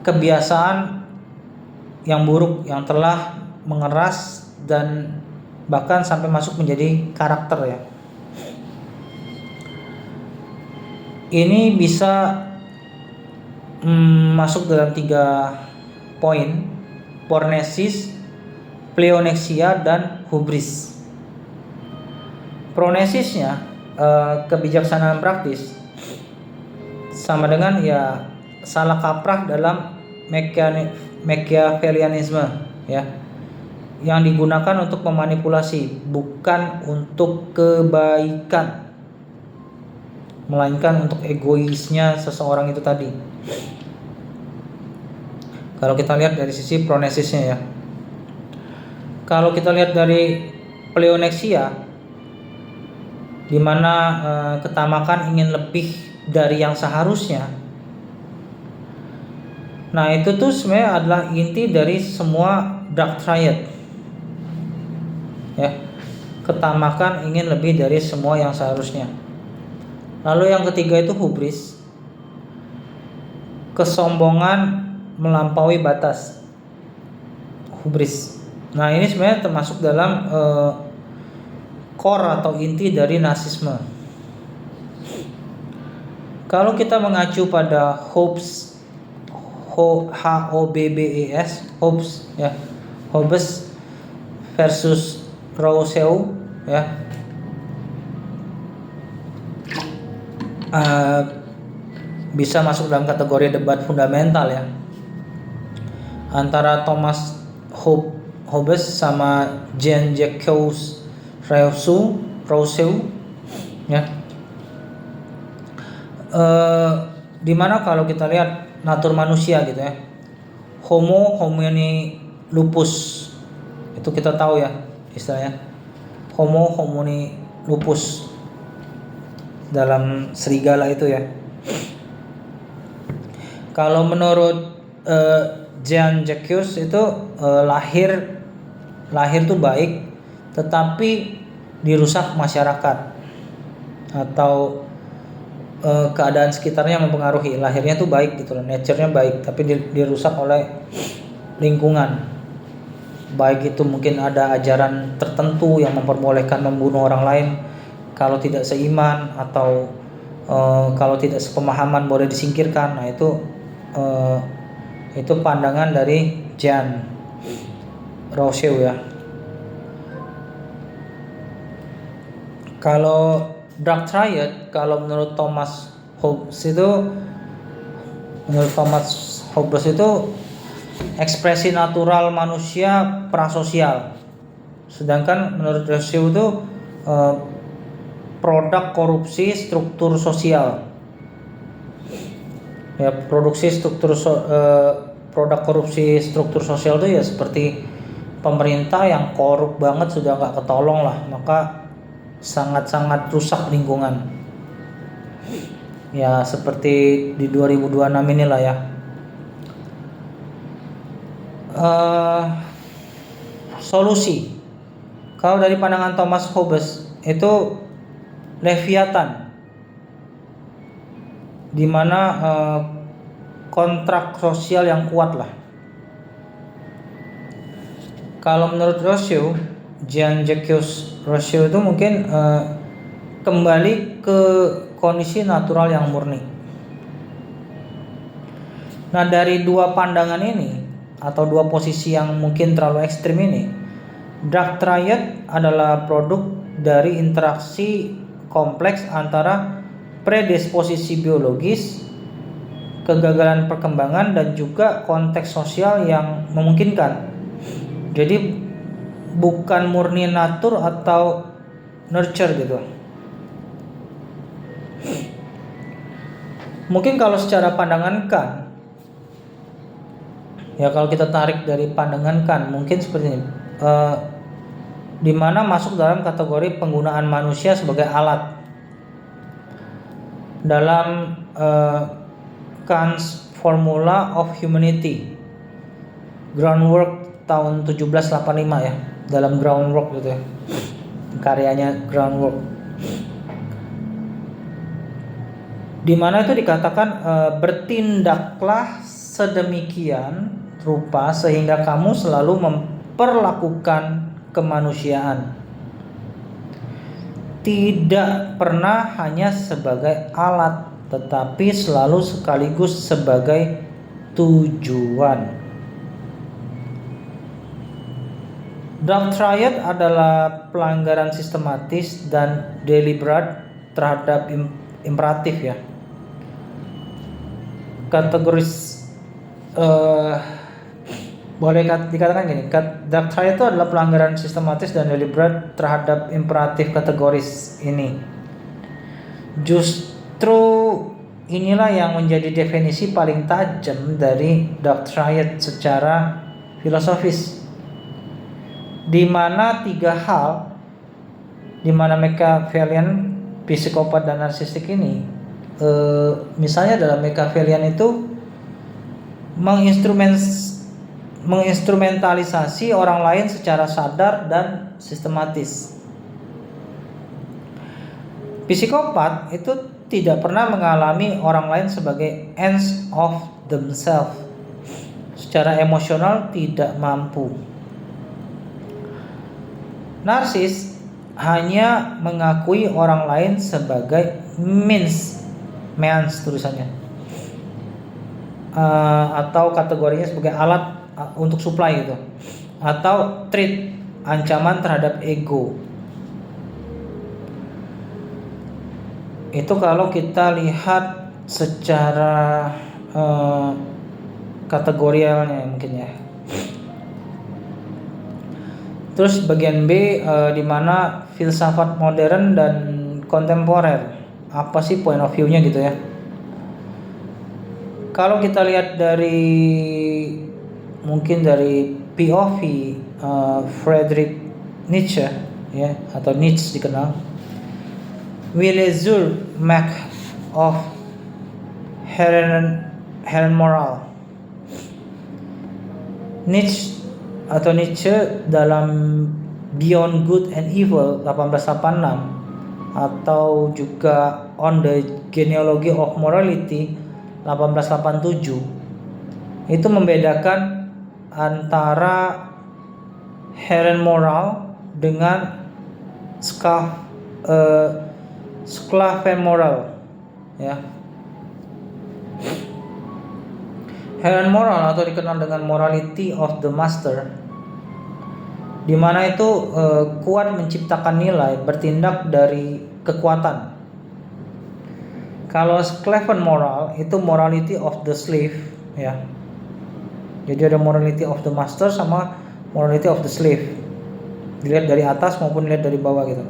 kebiasaan yang buruk yang telah mengeras dan bahkan sampai masuk menjadi karakter ya. Ini bisa masuk dalam 3 poin: pornesis, pleonexia, dan hubris. Pronesisnya kebijaksanaan praktis sama dengan ya salah kaprah dalam Machiavellianisme ya, yang digunakan untuk memanipulasi, bukan untuk kebaikan, melainkan untuk egoisnya seseorang itu tadi. Kalau kita lihat dari sisi pronesisnya ya. Kalau kita lihat dari pleonexia, di mana ketamakan ingin lebih dari yang seharusnya. Nah, itu tuh sebenarnya adalah inti dari semua dark triad. Ya. Ketamakan ingin lebih dari semua yang seharusnya. Lalu yang ketiga itu hubris. Kesombongan melampaui batas. Hubris. Nah, ini sebenarnya termasuk dalam core atau inti dari narsisme. Kalau kita mengacu pada Hobbes, Hobbes ya, Hobbes versus Rousseau ya, bisa masuk dalam kategori debat fundamental ya, antara Thomas Hobbes sama Jean-Jacques Rousseau ya. Dimana kalau kita lihat natur manusia gitu ya, Homo homini lupus, itu kita tahu ya istilahnya, Homo homini lupus dalam serigala itu ya. Kalau menurut Jean-Jacques itu lahir tuh baik, tetapi dirusak masyarakat atau keadaan sekitarnya mempengaruhi. Lahirnya tuh baik gitu loh, nature-nya baik, tapi dirusak oleh lingkungan. Baik itu mungkin ada ajaran tertentu yang memperbolehkan membunuh orang lain kalau tidak seiman, atau kalau tidak sepemahaman boleh disingkirkan. Nah, itu pandangan dari Jean Rousseau ya. Kalau dark triad, kalau menurut Thomas Hobbes itu ekspresi natural manusia prasosial. Sedangkan menurut Rousseau itu produk korupsi struktur sosial. Ya, produk korupsi struktur sosial itu ya seperti pemerintah yang korup banget, sudah nggak ketolong lah, maka sangat-sangat rusak lingkungan. Ya seperti di 2026 inilah ya. Solusi kalau dari pandangan Thomas Hobbes itu Leviathan, di mana kontrak sosial yang kuat lah. Kalau menurut Rousseau, Jean-Jacques Rousseau itu mungkin kembali ke kondisi natural yang murni. Nah, dari dua pandangan ini atau dua posisi yang mungkin terlalu ekstrim ini, dark triad adalah produk dari interaksi kompleks antara predisposisi biologis, kegagalan perkembangan, dan juga konteks sosial yang memungkinkan. Jadi bukan murni natur atau nurture gitu. Mungkin kalau secara pandangan Kant, ya kalau kita tarik dari pandangan Kant mungkin seperti ini, di mana masuk dalam kategori penggunaan manusia sebagai alat. Dalam Kant's Formula of Humanity, Groundwork tahun 1785 ya, dalam Groundwork gitu ya, karyanya Groundwork, di mana itu dikatakan bertindaklah sedemikian rupa sehingga kamu selalu memperlakukan kemanusiaan, tidak pernah hanya sebagai alat, tetapi selalu sekaligus sebagai tujuan. Dark triad adalah pelanggaran sistematis dan deliberate terhadap imperatif ya. Kategoris boleh dikatakan gini, dark triad itu adalah pelanggaran sistematis dan deliberate terhadap imperatif kategoris ini. Justru inilah yang menjadi definisi paling tajam dari dark triad secara filosofis, di mana tiga hal, di mana Machiavellian, psikopat dan narsistik ini, misalnya dalam Machiavellian itu menginstrumentalisasi orang lain secara sadar dan sistematis. Psikopat itu tidak pernah mengalami orang lain sebagai ends of themselves, secara emosional tidak mampu. Narsis hanya mengakui orang lain sebagai means tulisannya, atau kategorinya sebagai alat untuk supply gitu, atau threat, ancaman terhadap ego. Itu kalau kita lihat secara kategorialnya mungkin ya. Terus bagian B, di mana filsafat modern dan kontemporer, apa sih point of view-nya gitu ya. Kalau kita lihat dari mungkin dari POV Friedrich Nietzsche ya, atau Nietzsche dikenal, Wille zur Macht of Herren Moral. Nietzsche dalam Beyond Good and Evil 1886 atau juga On the Genealogy of Morality 1887 itu membedakan antara Herren Moral dengan Sklaven Moral ya. Herren Moral atau dikenal dengan Morality of the Master, di mana itu kuat menciptakan nilai, bertindak dari kekuatan. Kalau Sklaven Moral itu Morality of the Slave ya. Jadi ada Morality of the Master sama Morality of the Slave, dilihat dari atas maupun dilihat dari bawah gitu.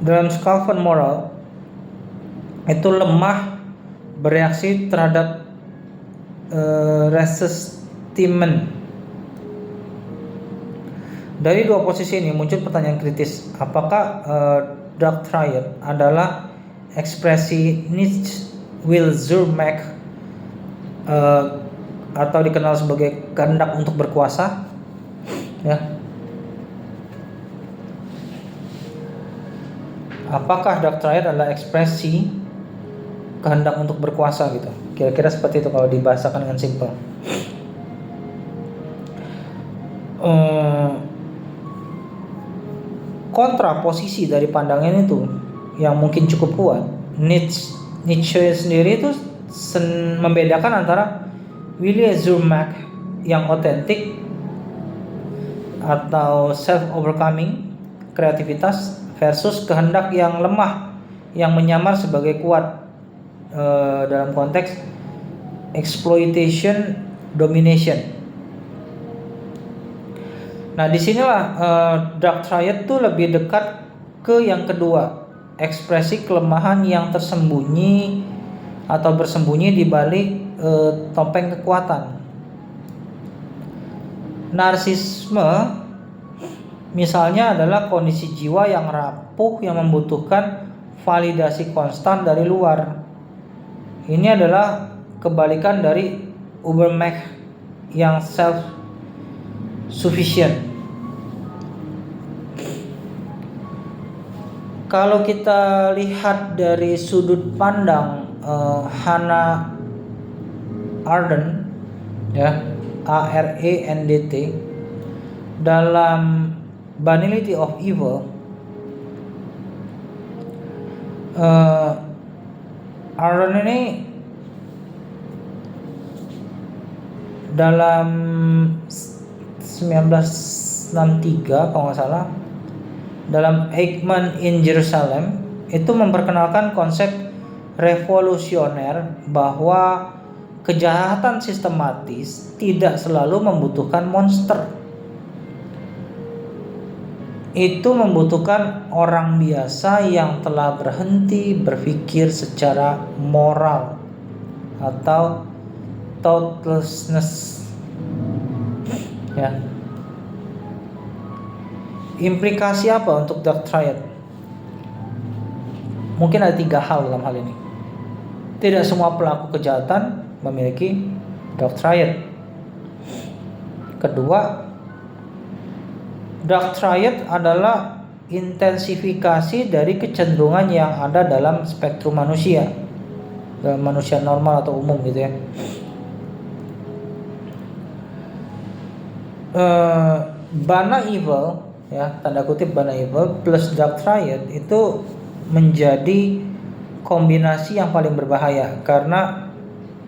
Dalam Sklaven Moral itu lemah bereaksi terhadap resentment. Dari dua posisi ini muncul pertanyaan kritis, apakah dark triad adalah ekspresi Nietzsche will zur Macht atau dikenal sebagai kehendak untuk berkuasa ya. Apakah dark triad adalah ekspresi kehendak untuk berkuasa gitu? Kira-kira seperti itu kalau dibahasakan dengan simpel. Kontraposisi dari pandangan itu yang mungkin cukup kuat, Nietzsche sendiri itu membedakan antara Wille zur Macht yang otentik atau self-overcoming, kreativitas, versus kehendak yang lemah yang menyamar sebagai kuat dalam konteks exploitation, domination. Nah, disinilah dark triad tuh lebih dekat ke yang kedua, ekspresi kelemahan yang tersembunyi atau bersembunyi di balik topeng kekuatan. Narsisme misalnya adalah kondisi jiwa yang rapuh yang membutuhkan validasi konstan dari luar. Ini adalah kebalikan dari Übermacht yang self sufficient. Kalau kita lihat dari sudut pandang Hannah Arendt ya, ARANDT, dalam Banality of Evil, Aaron ini dalam 1963 kalau nggak salah, dalam Eichmann in Jerusalem itu memperkenalkan konsep revolusioner bahwa kejahatan sistematis tidak selalu membutuhkan monster. Itu membutuhkan orang biasa yang telah berhenti berpikir secara moral atau thoughtlessness. Ya. Implikasi apa untuk dark triad? Mungkin ada 3 hal dalam hal ini. Tidak semua pelaku kejahatan memiliki dark triad. Kedua, dark triad adalah intensifikasi dari kecenderungan yang ada dalam spektrum manusia, dalam manusia normal atau umum gitu ya. Bana evil, ya tanda kutip bana evil plus dark triad itu menjadi kombinasi yang paling berbahaya karena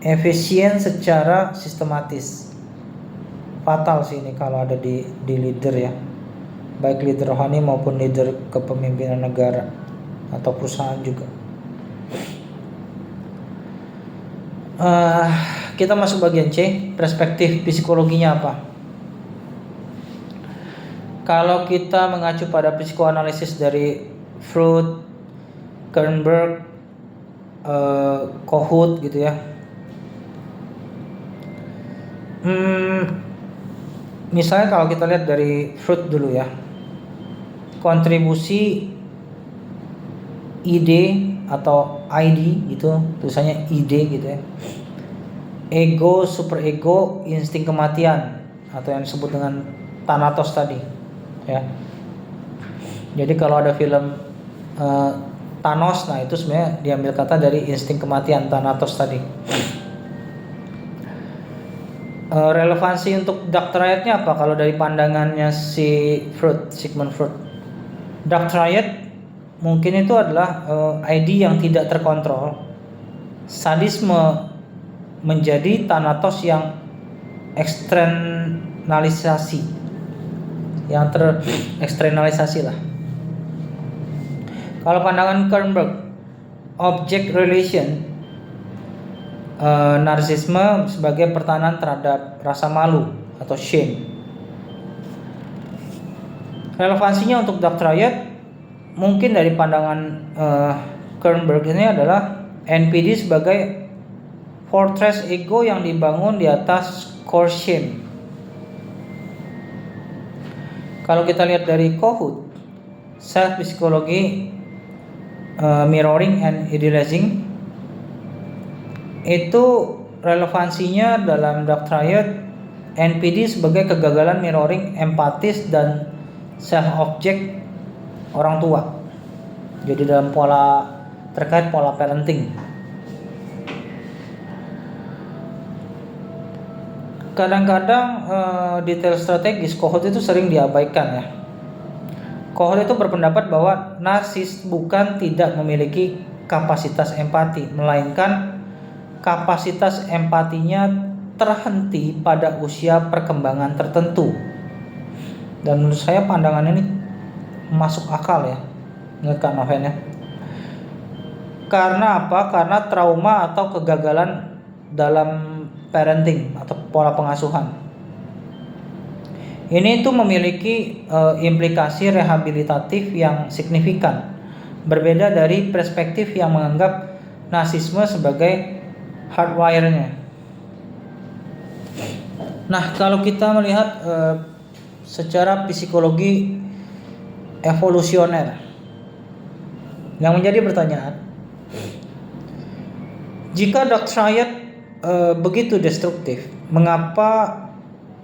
efisien secara sistematis. Fatal sih ini kalau ada di leader ya, baik leader rohani maupun leader kepemimpinan negara atau perusahaan juga. Kita masuk bagian C, perspektif psikologinya apa? Kalau kita mengacu pada psikoanalisis dari Freud, Kernberg, Kohut gitu ya. Misalnya kalau kita lihat dari Freud dulu ya, kontribusi ide atau ID gitu, tulisannya ide gitu ya. Ego, superego, insting kematian atau yang disebut dengan Thanatos tadi ya. Jadi kalau ada film Thanos, nah itu sebenarnya diambil kata dari insting kematian, Thanatos tadi. Relevansi untuk dark triad-nya apa kalau dari pandangannya si Freud, Sigmund Freud? Dark triad mungkin itu adalah ID yang tidak terkontrol, sadisme menjadi Thanatos yang eksternalisasi, yang tereksternalisasi lah. Kalau pandangan Kernberg, object relation, narsisme sebagai pertahanan terhadap rasa malu atau shame. Relevansinya untuk dark triad mungkin dari pandangan Kernberg ini adalah NPD sebagai fortress ego yang dibangun di atas core shame. Kalau kita lihat dari Kohut, self psychology, mirroring and idealizing, itu relevansinya dalam dark triad NPD sebagai kegagalan mirroring empatis dan self object orang tua. Jadi dalam pola terkait pola parenting. Kadang-kadang detail strategis Kohut itu sering diabaikan ya. Kohut itu berpendapat bahwa narsis bukan tidak memiliki kapasitas empati, melainkan kapasitas empatinya terhenti pada usia perkembangan tertentu. Dan menurut saya pandangan ini masuk akal ya, Kak Noven ya. Karena apa? Karena trauma atau kegagalan dalam parenting atau pola pengasuhan. Ini itu memiliki implikasi rehabilitatif yang signifikan, berbeda dari perspektif yang menganggap narsisme sebagai hardwire-nya. Nah, kalau kita melihat secara psikologi evolusioner, yang menjadi pertanyaan, jika dark triad begitu destruktif, mengapa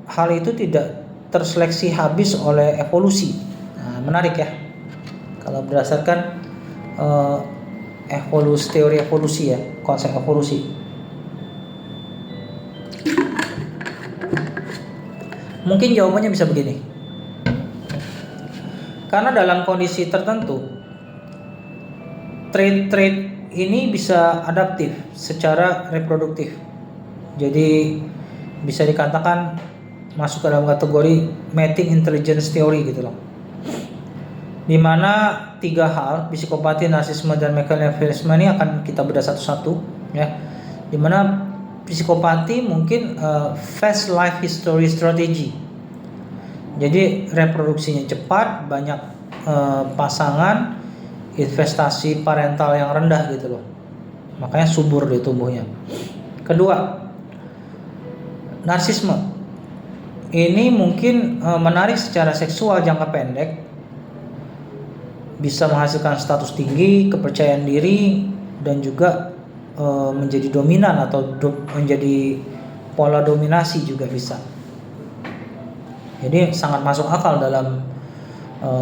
hal itu tidak terseleksi habis oleh evolusi? Nah, menarik ya, kalau berdasarkan teori evolusi ya, konsep evolusi. Mungkin jawabannya bisa begini. Karena dalam kondisi tertentu, trait-trait ini bisa adaptif secara reproduktif. Jadi bisa dikatakan masuk ke dalam kategori mating intelligence theory gitu loh. Dimana 3 hal, psikopati, narsisme, dan machiavellianisme ini akan kita bedah satu-satu ya. Dimana psikopati mungkin fast life history strategy. Jadi reproduksinya cepat, banyak pasangan, investasi parental yang rendah gitu loh. Makanya subur di tubuhnya. Kedua, narsisme. Ini mungkin menarik secara seksual jangka pendek, bisa menghasilkan status tinggi, kepercayaan diri, dan juga menjadi dominan atau menjadi pola dominasi juga bisa. Jadi sangat masuk akal dalam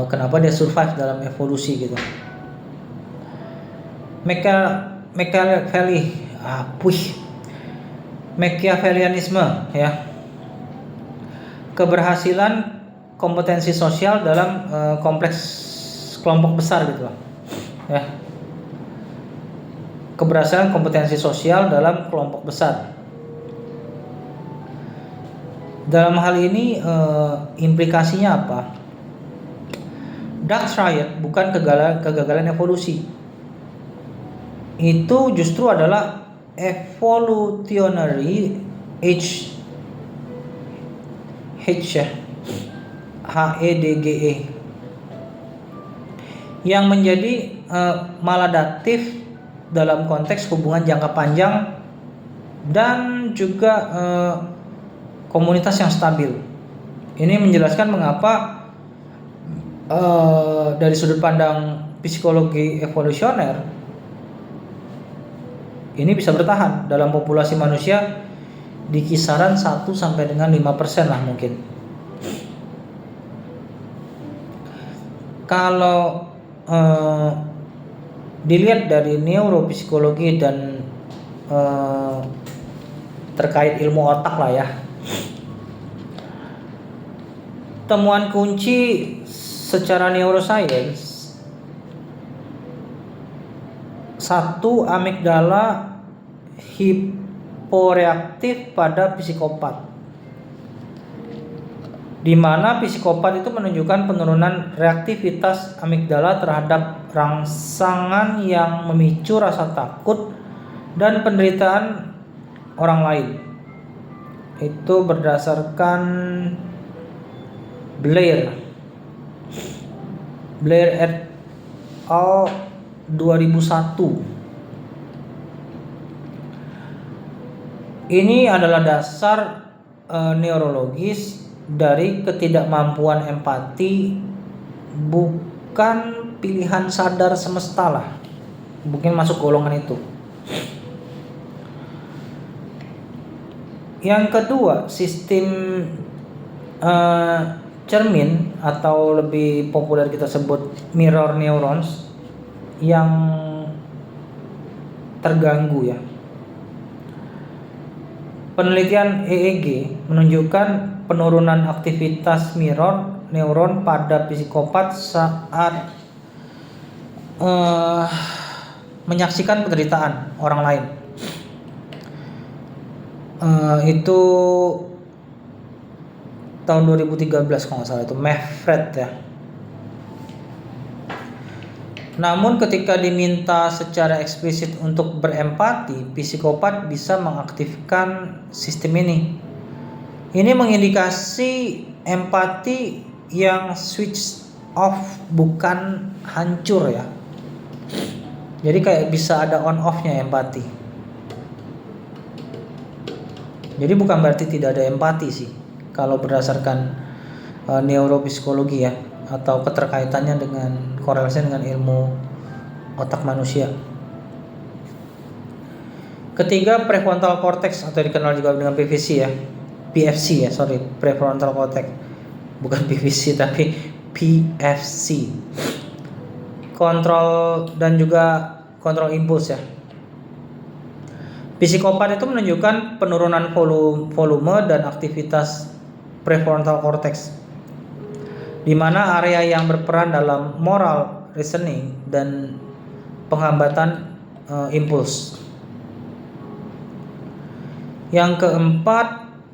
kenapa dia survive dalam evolusi gitu. Machiavellianisme ya. Keberhasilan kompetensi sosial dalam kompleks kelompok besar gitu loh. Ya. Keberhasilan kompetensi sosial dalam kelompok besar. Dalam hal ini implikasinya apa? Dark Triad bukan kegagalan evolusi. Itu justru adalah evolutionary HEDGE yang menjadi maladaptif dalam konteks hubungan jangka panjang dan juga komunitas yang stabil. Ini menjelaskan mengapa dari sudut pandang psikologi evolusioner ini bisa bertahan dalam populasi manusia di kisaran 1 sampai dengan 5% lah mungkin. Kalau dilihat dari neuropsikologi dan terkait ilmu otak lah ya, temuan kunci secara neuroscience, 1, amigdala hiporeaktif pada psikopat, di mana psikopat itu menunjukkan penurunan reaktivitas amigdala terhadap rangsangan yang memicu rasa takut dan penderitaan orang lain. Itu berdasarkan Blair et al. 2001. Ini adalah dasar neurologis dari ketidakmampuan empati, bukan pilihan sadar semesta lah, mungkin masuk golongan itu. Yang kedua, sistem cermin atau lebih populer kita sebut mirror neurons yang terganggu ya. Penelitian EEG menunjukkan penurunan aktivitas mirror neuron pada psikopat saat menyaksikan penderitaan orang lain. Itu tahun 2013 kalau nggak salah, itu Meffred ya. Namun ketika diminta secara eksplisit untuk berempati, psikopat bisa mengaktifkan sistem ini. Ini mengindikasi empati yang switch off, bukan hancur ya. Jadi kayak bisa ada on off-nya empati. Jadi bukan berarti tidak ada empati sih, kalau berdasarkan neuropsikologi ya, atau keterkaitannya dengan korelasinya dengan ilmu otak manusia. Ketiga, prefrontal cortex atau dikenal juga dengan PFC ya. PFC ya, prefrontal cortex. Bukan PVC tapi PFC. Kontrol dan juga kontrol impuls ya. Psikopat itu menunjukkan penurunan volume dan aktivitas prefrontal cortex, di mana area yang berperan dalam moral reasoning dan penghambatan impuls. Yang keempat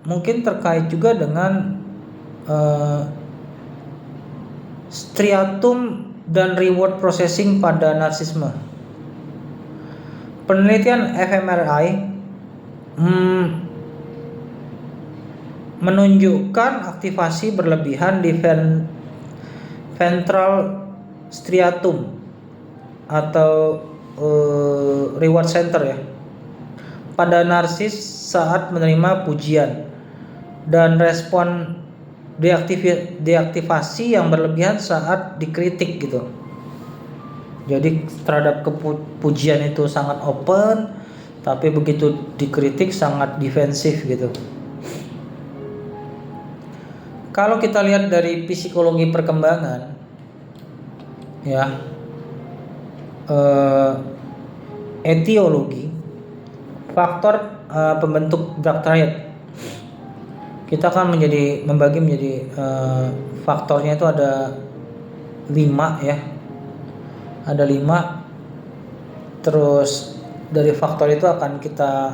mungkin terkait juga dengan striatum dan reward processing pada narsisme. Penelitian fMRI menunjukkan aktivasi berlebihan di ventral striatum atau reward center ya pada narsis saat menerima pujian, dan respon deaktivasi yang berlebihan saat dikritik gitu. Jadi terhadap pujian itu sangat open, tapi begitu dikritik sangat defensif gitu. Kalau kita lihat dari psikologi perkembangan ya, etiologi faktor pembentuk dark triad, kita akan membagi menjadi faktornya itu ada 5 ya. Ada 5. Terus dari faktor itu akan kita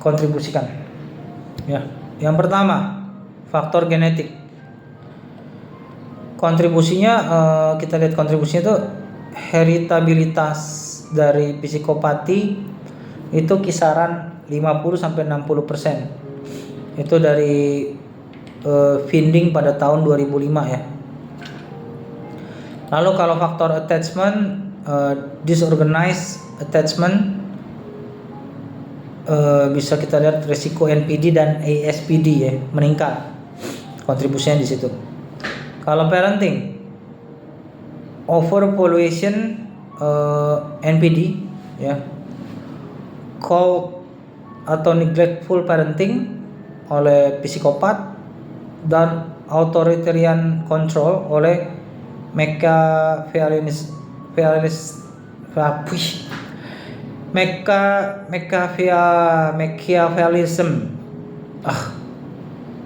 kontribusikan. Ya. Yang pertama, faktor genetik. Kontribusinya kita lihat kontribusinya itu heritabilitas dari psikopati itu kisaran 50-60%. Itu dari Finding pada tahun 2005 ya. Lalu kalau faktor attachment, disorganized attachment, bisa kita lihat resiko NPD dan ASPD ya meningkat, kontribusinya di situ. Kalau parenting, overpopulation, NPD ya, cold atau neglectful parenting oleh psikopat, dan authoritarian control oleh Machiavellism.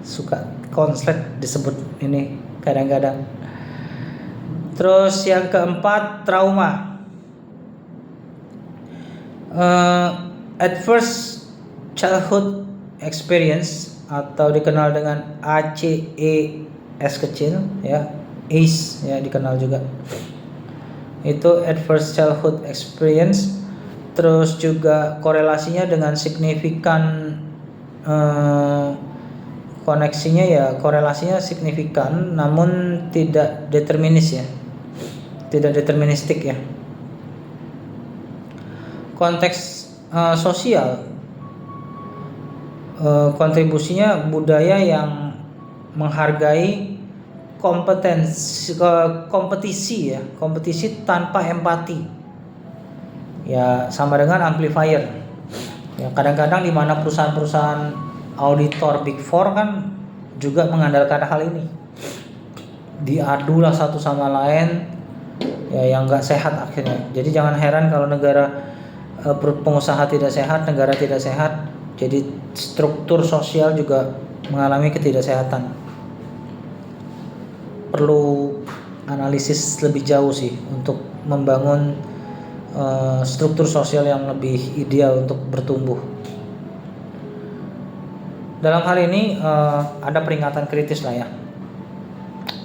Suka konslet disebut ini kadang-kadang. Terus yang keempat, trauma. Adverse childhood experience atau dikenal dengan ACEs kecil ya, ACE ya dikenal juga. Itu adverse childhood experience. Terus juga korelasinya dengan signifikan, koneksinya ya, korelasinya signifikan namun tidak determinis ya, tidak deterministik ya. Konteks sosial, kontribusinya budaya yang menghargai kompetisi ya, kompetisi tanpa empati ya, sama dengan amplifier ya. Kadang-kadang di mana perusahaan-perusahaan auditor Big Four kan juga mengandalkan hal ini, diadulah satu sama lain ya, yang nggak sehat akhirnya. Jadi jangan heran kalau negara, pengusaha tidak sehat, negara tidak sehat, jadi struktur sosial juga mengalami ketidaksehatan. Perlu analisis lebih jauh sih untuk membangun struktur sosial yang lebih ideal untuk bertumbuh. Dalam hal ini ada peringatan kritis lah ya.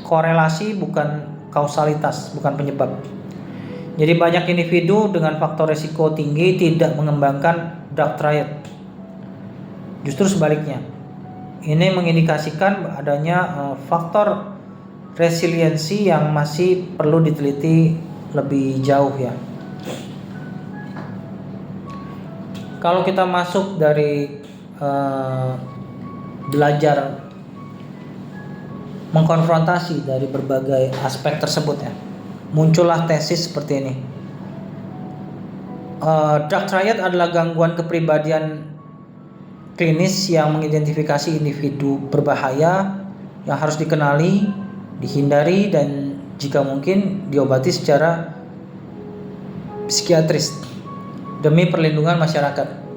Korelasi bukan kausalitas, bukan penyebab. Jadi banyak individu dengan faktor resiko tinggi tidak mengembangkan dark triad. Justru sebaliknya. Ini mengindikasikan adanya faktor resiliensi yang masih perlu diteliti lebih jauh ya. Kalau kita masuk dari belajar mengkonfrontasi dari berbagai aspek tersebut ya, muncullah tesis seperti ini. Dark triad adalah gangguan kepribadian klinis yang mengidentifikasi individu berbahaya yang harus dikenali, dihindari, dan jika mungkin diobati secara psikiatris demi perlindungan masyarakat.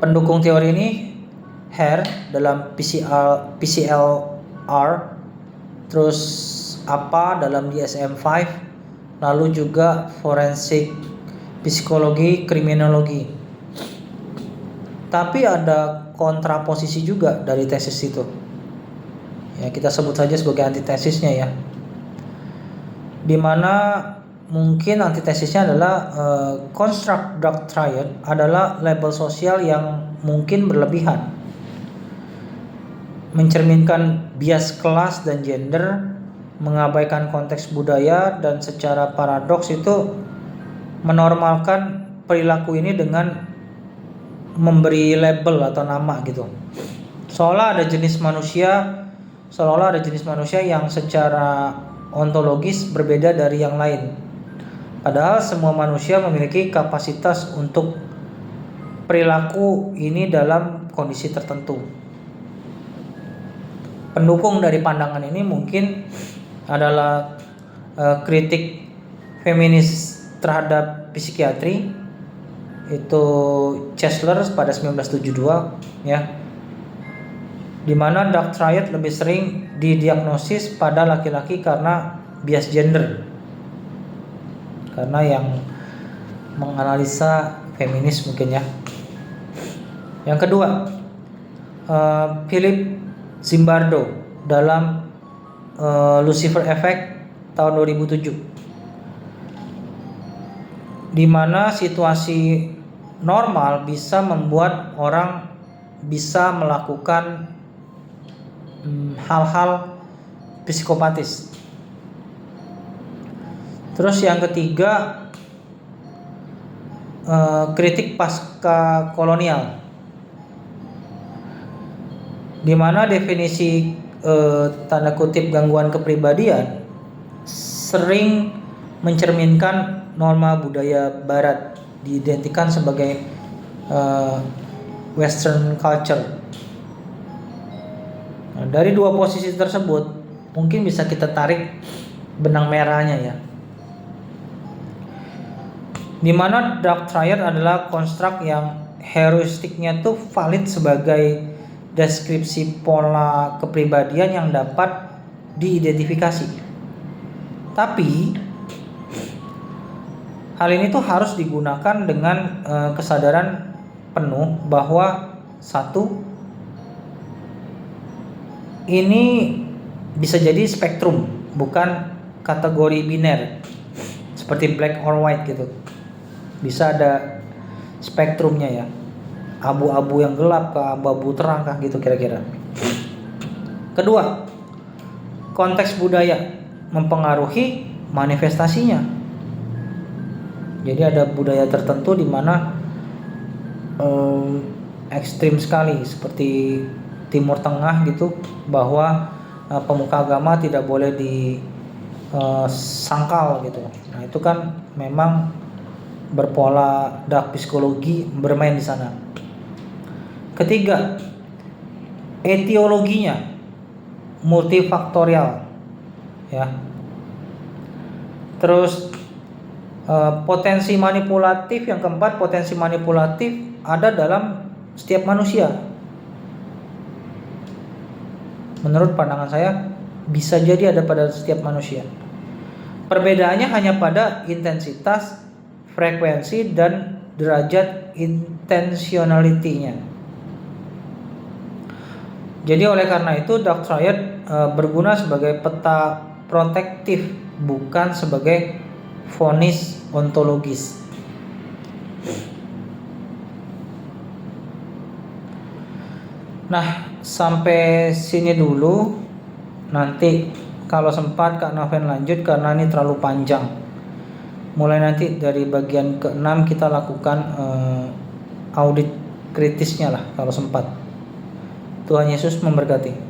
Pendukung teori ini Hare dalam PCLR, terus APA dalam DSM-5, lalu juga forensik psikologi kriminologi. Tapi ada kontraposisi juga dari tesis itu. Ya, kita sebut saja sebagai antitesisnya ya. Dimana mungkin antitesisnya adalah construct dark triad adalah label sosial yang mungkin berlebihan, mencerminkan bias kelas dan gender, mengabaikan konteks budaya, dan secara paradoks itu menormalkan perilaku ini dengan memberi label atau nama gitu. Seolah ada jenis manusia yang secara ontologis berbeda dari yang lain. Padahal semua manusia memiliki kapasitas untuk perilaku ini dalam kondisi tertentu. Pendukung dari pandangan ini mungkin adalah kritik feminis terhadap psikiatri, itu Chesler pada 1972 ya, di mana dark triad lebih sering didiagnosis pada laki-laki karena bias gender, karena yang menganalisa feminis mungkin ya. Yang kedua, Philip Zimbardo dalam Lucifer Effect tahun 2007, di mana situasi normal bisa membuat orang bisa melakukan hal-hal psikopatis. Terus yang ketiga, kritik pasca kolonial, di mana definisi tanda kutip gangguan kepribadian sering mencerminkan norma budaya barat, diidentikan sebagai Western culture. Nah, dari dua posisi tersebut mungkin bisa kita tarik benang merahnya ya, di mana dark triad adalah konstruk yang heuristiknya tuh valid sebagai deskripsi pola kepribadian yang dapat diidentifikasi. Tapi hal ini tuh harus digunakan dengan kesadaran penuh bahwa satu, ini bisa jadi spektrum, bukan kategori biner seperti black or white gitu. Bisa ada spektrumnya ya, abu-abu yang gelap ke abu-abu terang kah gitu kira-kira. Kedua, konteks budaya mempengaruhi manifestasinya. Jadi ada budaya tertentu di mana ekstrim sekali, seperti Timur Tengah gitu, bahwa pemuka agama tidak boleh disangkal gitu. Nah itu kan memang berpola dark psikologi bermain di sana. Ketiga, etiologinya multifaktorial ya. Terus potensi manipulatif, yang keempat, potensi manipulatif ada dalam setiap manusia. Menurut pandangan saya bisa jadi ada pada setiap manusia. Perbedaannya hanya pada intensitas, frekuensi, dan derajat intentionality-nya. Jadi oleh karena itu dark triad berguna sebagai peta protektif, bukan sebagai vonis ontologis. Nah, sampai sini dulu. Nanti kalau sempat Kak Noven lanjut karena ini terlalu panjang. Mulai nanti dari bagian ke-6 kita lakukan audit kritisnya lah kalau sempat. Tuhan Yesus memberkati.